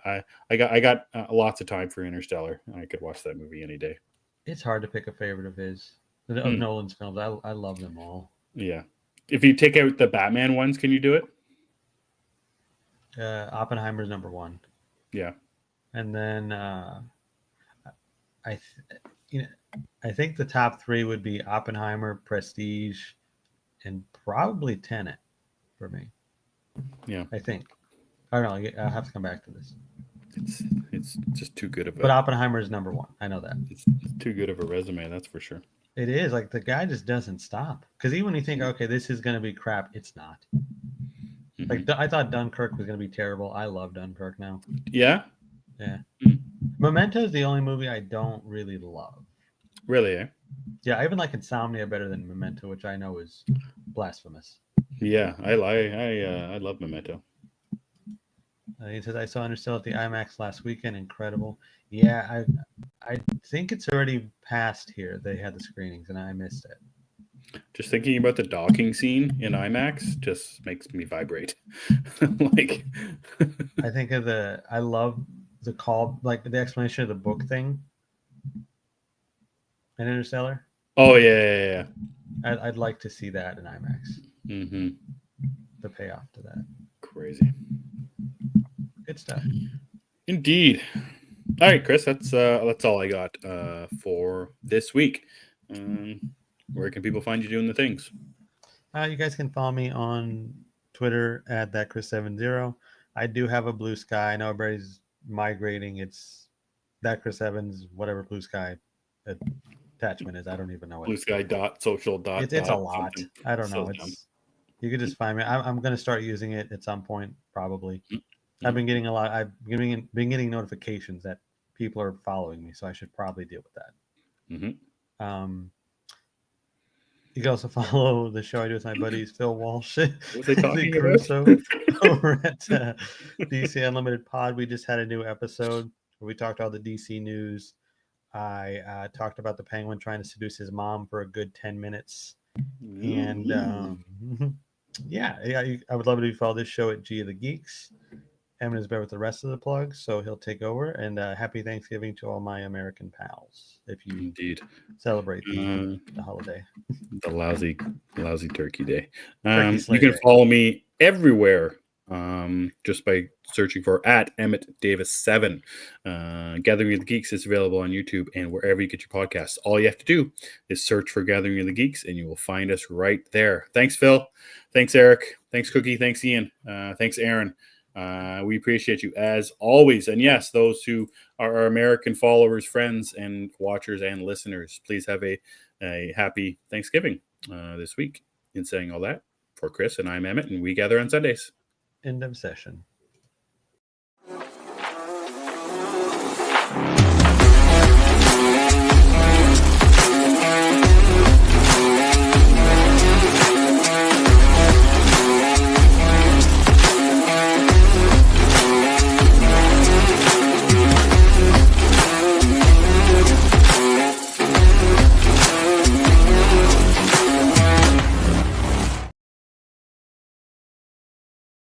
I got lots of time for Interstellar. I could watch that movie any day. It's hard to pick a favorite of his, of Nolan's films. I love them all. Yeah. If you take out the Batman ones, can you do it? Oppenheimer's number one. Yeah. And then I think the top three would be Oppenheimer, Prestige, and probably Tenet for me. Yeah. I think. I don't know. I'll have to come back to this. It's just too good of a. But Oppenheimer is number one. I know that. It's too good of a resume, that's for sure. It is. Like, the guy just doesn't stop. Because even when you think, okay, this is going to be crap, it's not. Mm-hmm. Like, I thought Dunkirk was going to be terrible. I love Dunkirk now. Yeah? Yeah. Memento is the only movie I don't really love. Really, eh? Yeah, I even like Insomnia better than Memento, which I know is blasphemous. Yeah, I love Memento. He says, I saw Interstellar at the IMAX last weekend. Incredible. Yeah, I think it's already passed here. They had the screenings, and I missed it. Just thinking about the docking scene in IMAX just makes me vibrate. Like, I think I love the call, like the explanation of the book thing in Interstellar. Oh, yeah. I'd like to see that in IMAX. Mm-hmm. The payoff to that. Crazy. Good stuff. Indeed. All right, Chris, that's all I got for this week. Where can people find you doing the things? You guys can follow me on Twitter at thatchris70. I do have a Blue Sky. I know everybody's migrating. It's that Chris Evans, whatever Blue Sky attachment is. I don't even know what Blue Sky .social. It's a lot. I don't know. You can just find me. I'm going to start using it at some point, probably. Mm-hmm. I've been getting I've been getting notifications that people are following me, so I should probably deal with that. Mm-hmm. You can also follow the show I do with my buddies Phil Walsh, what was they talking Caruso, over at DC Unlimited Pod. We just had a new episode where we talked all the DC news. I talked about the Penguin trying to seduce his mom for a good 10 minutes. And I would love it if you follow this show at G of the Geeks. Emmet is better with the rest of the plugs, so he'll take over. And happy Thanksgiving to all my American pals, if you indeed celebrate the holiday. The lousy turkey day. You can follow me everywhere just by searching for at Emmet Davis 7. Gathering of the Geeks is available on YouTube and wherever you get your podcasts. All you have to do is search for Gathering of the Geeks and you will find us right there. Thanks, Phil. Thanks, Eric. Thanks, Cookie. Thanks, Ian. Thanks, Aaron. We appreciate you as always. And yes, those who are our American followers, friends, and watchers and listeners, please have a happy Thanksgiving this week. In saying all that, for Chris and I'm Emmet, and we gather on Sundays. End of session.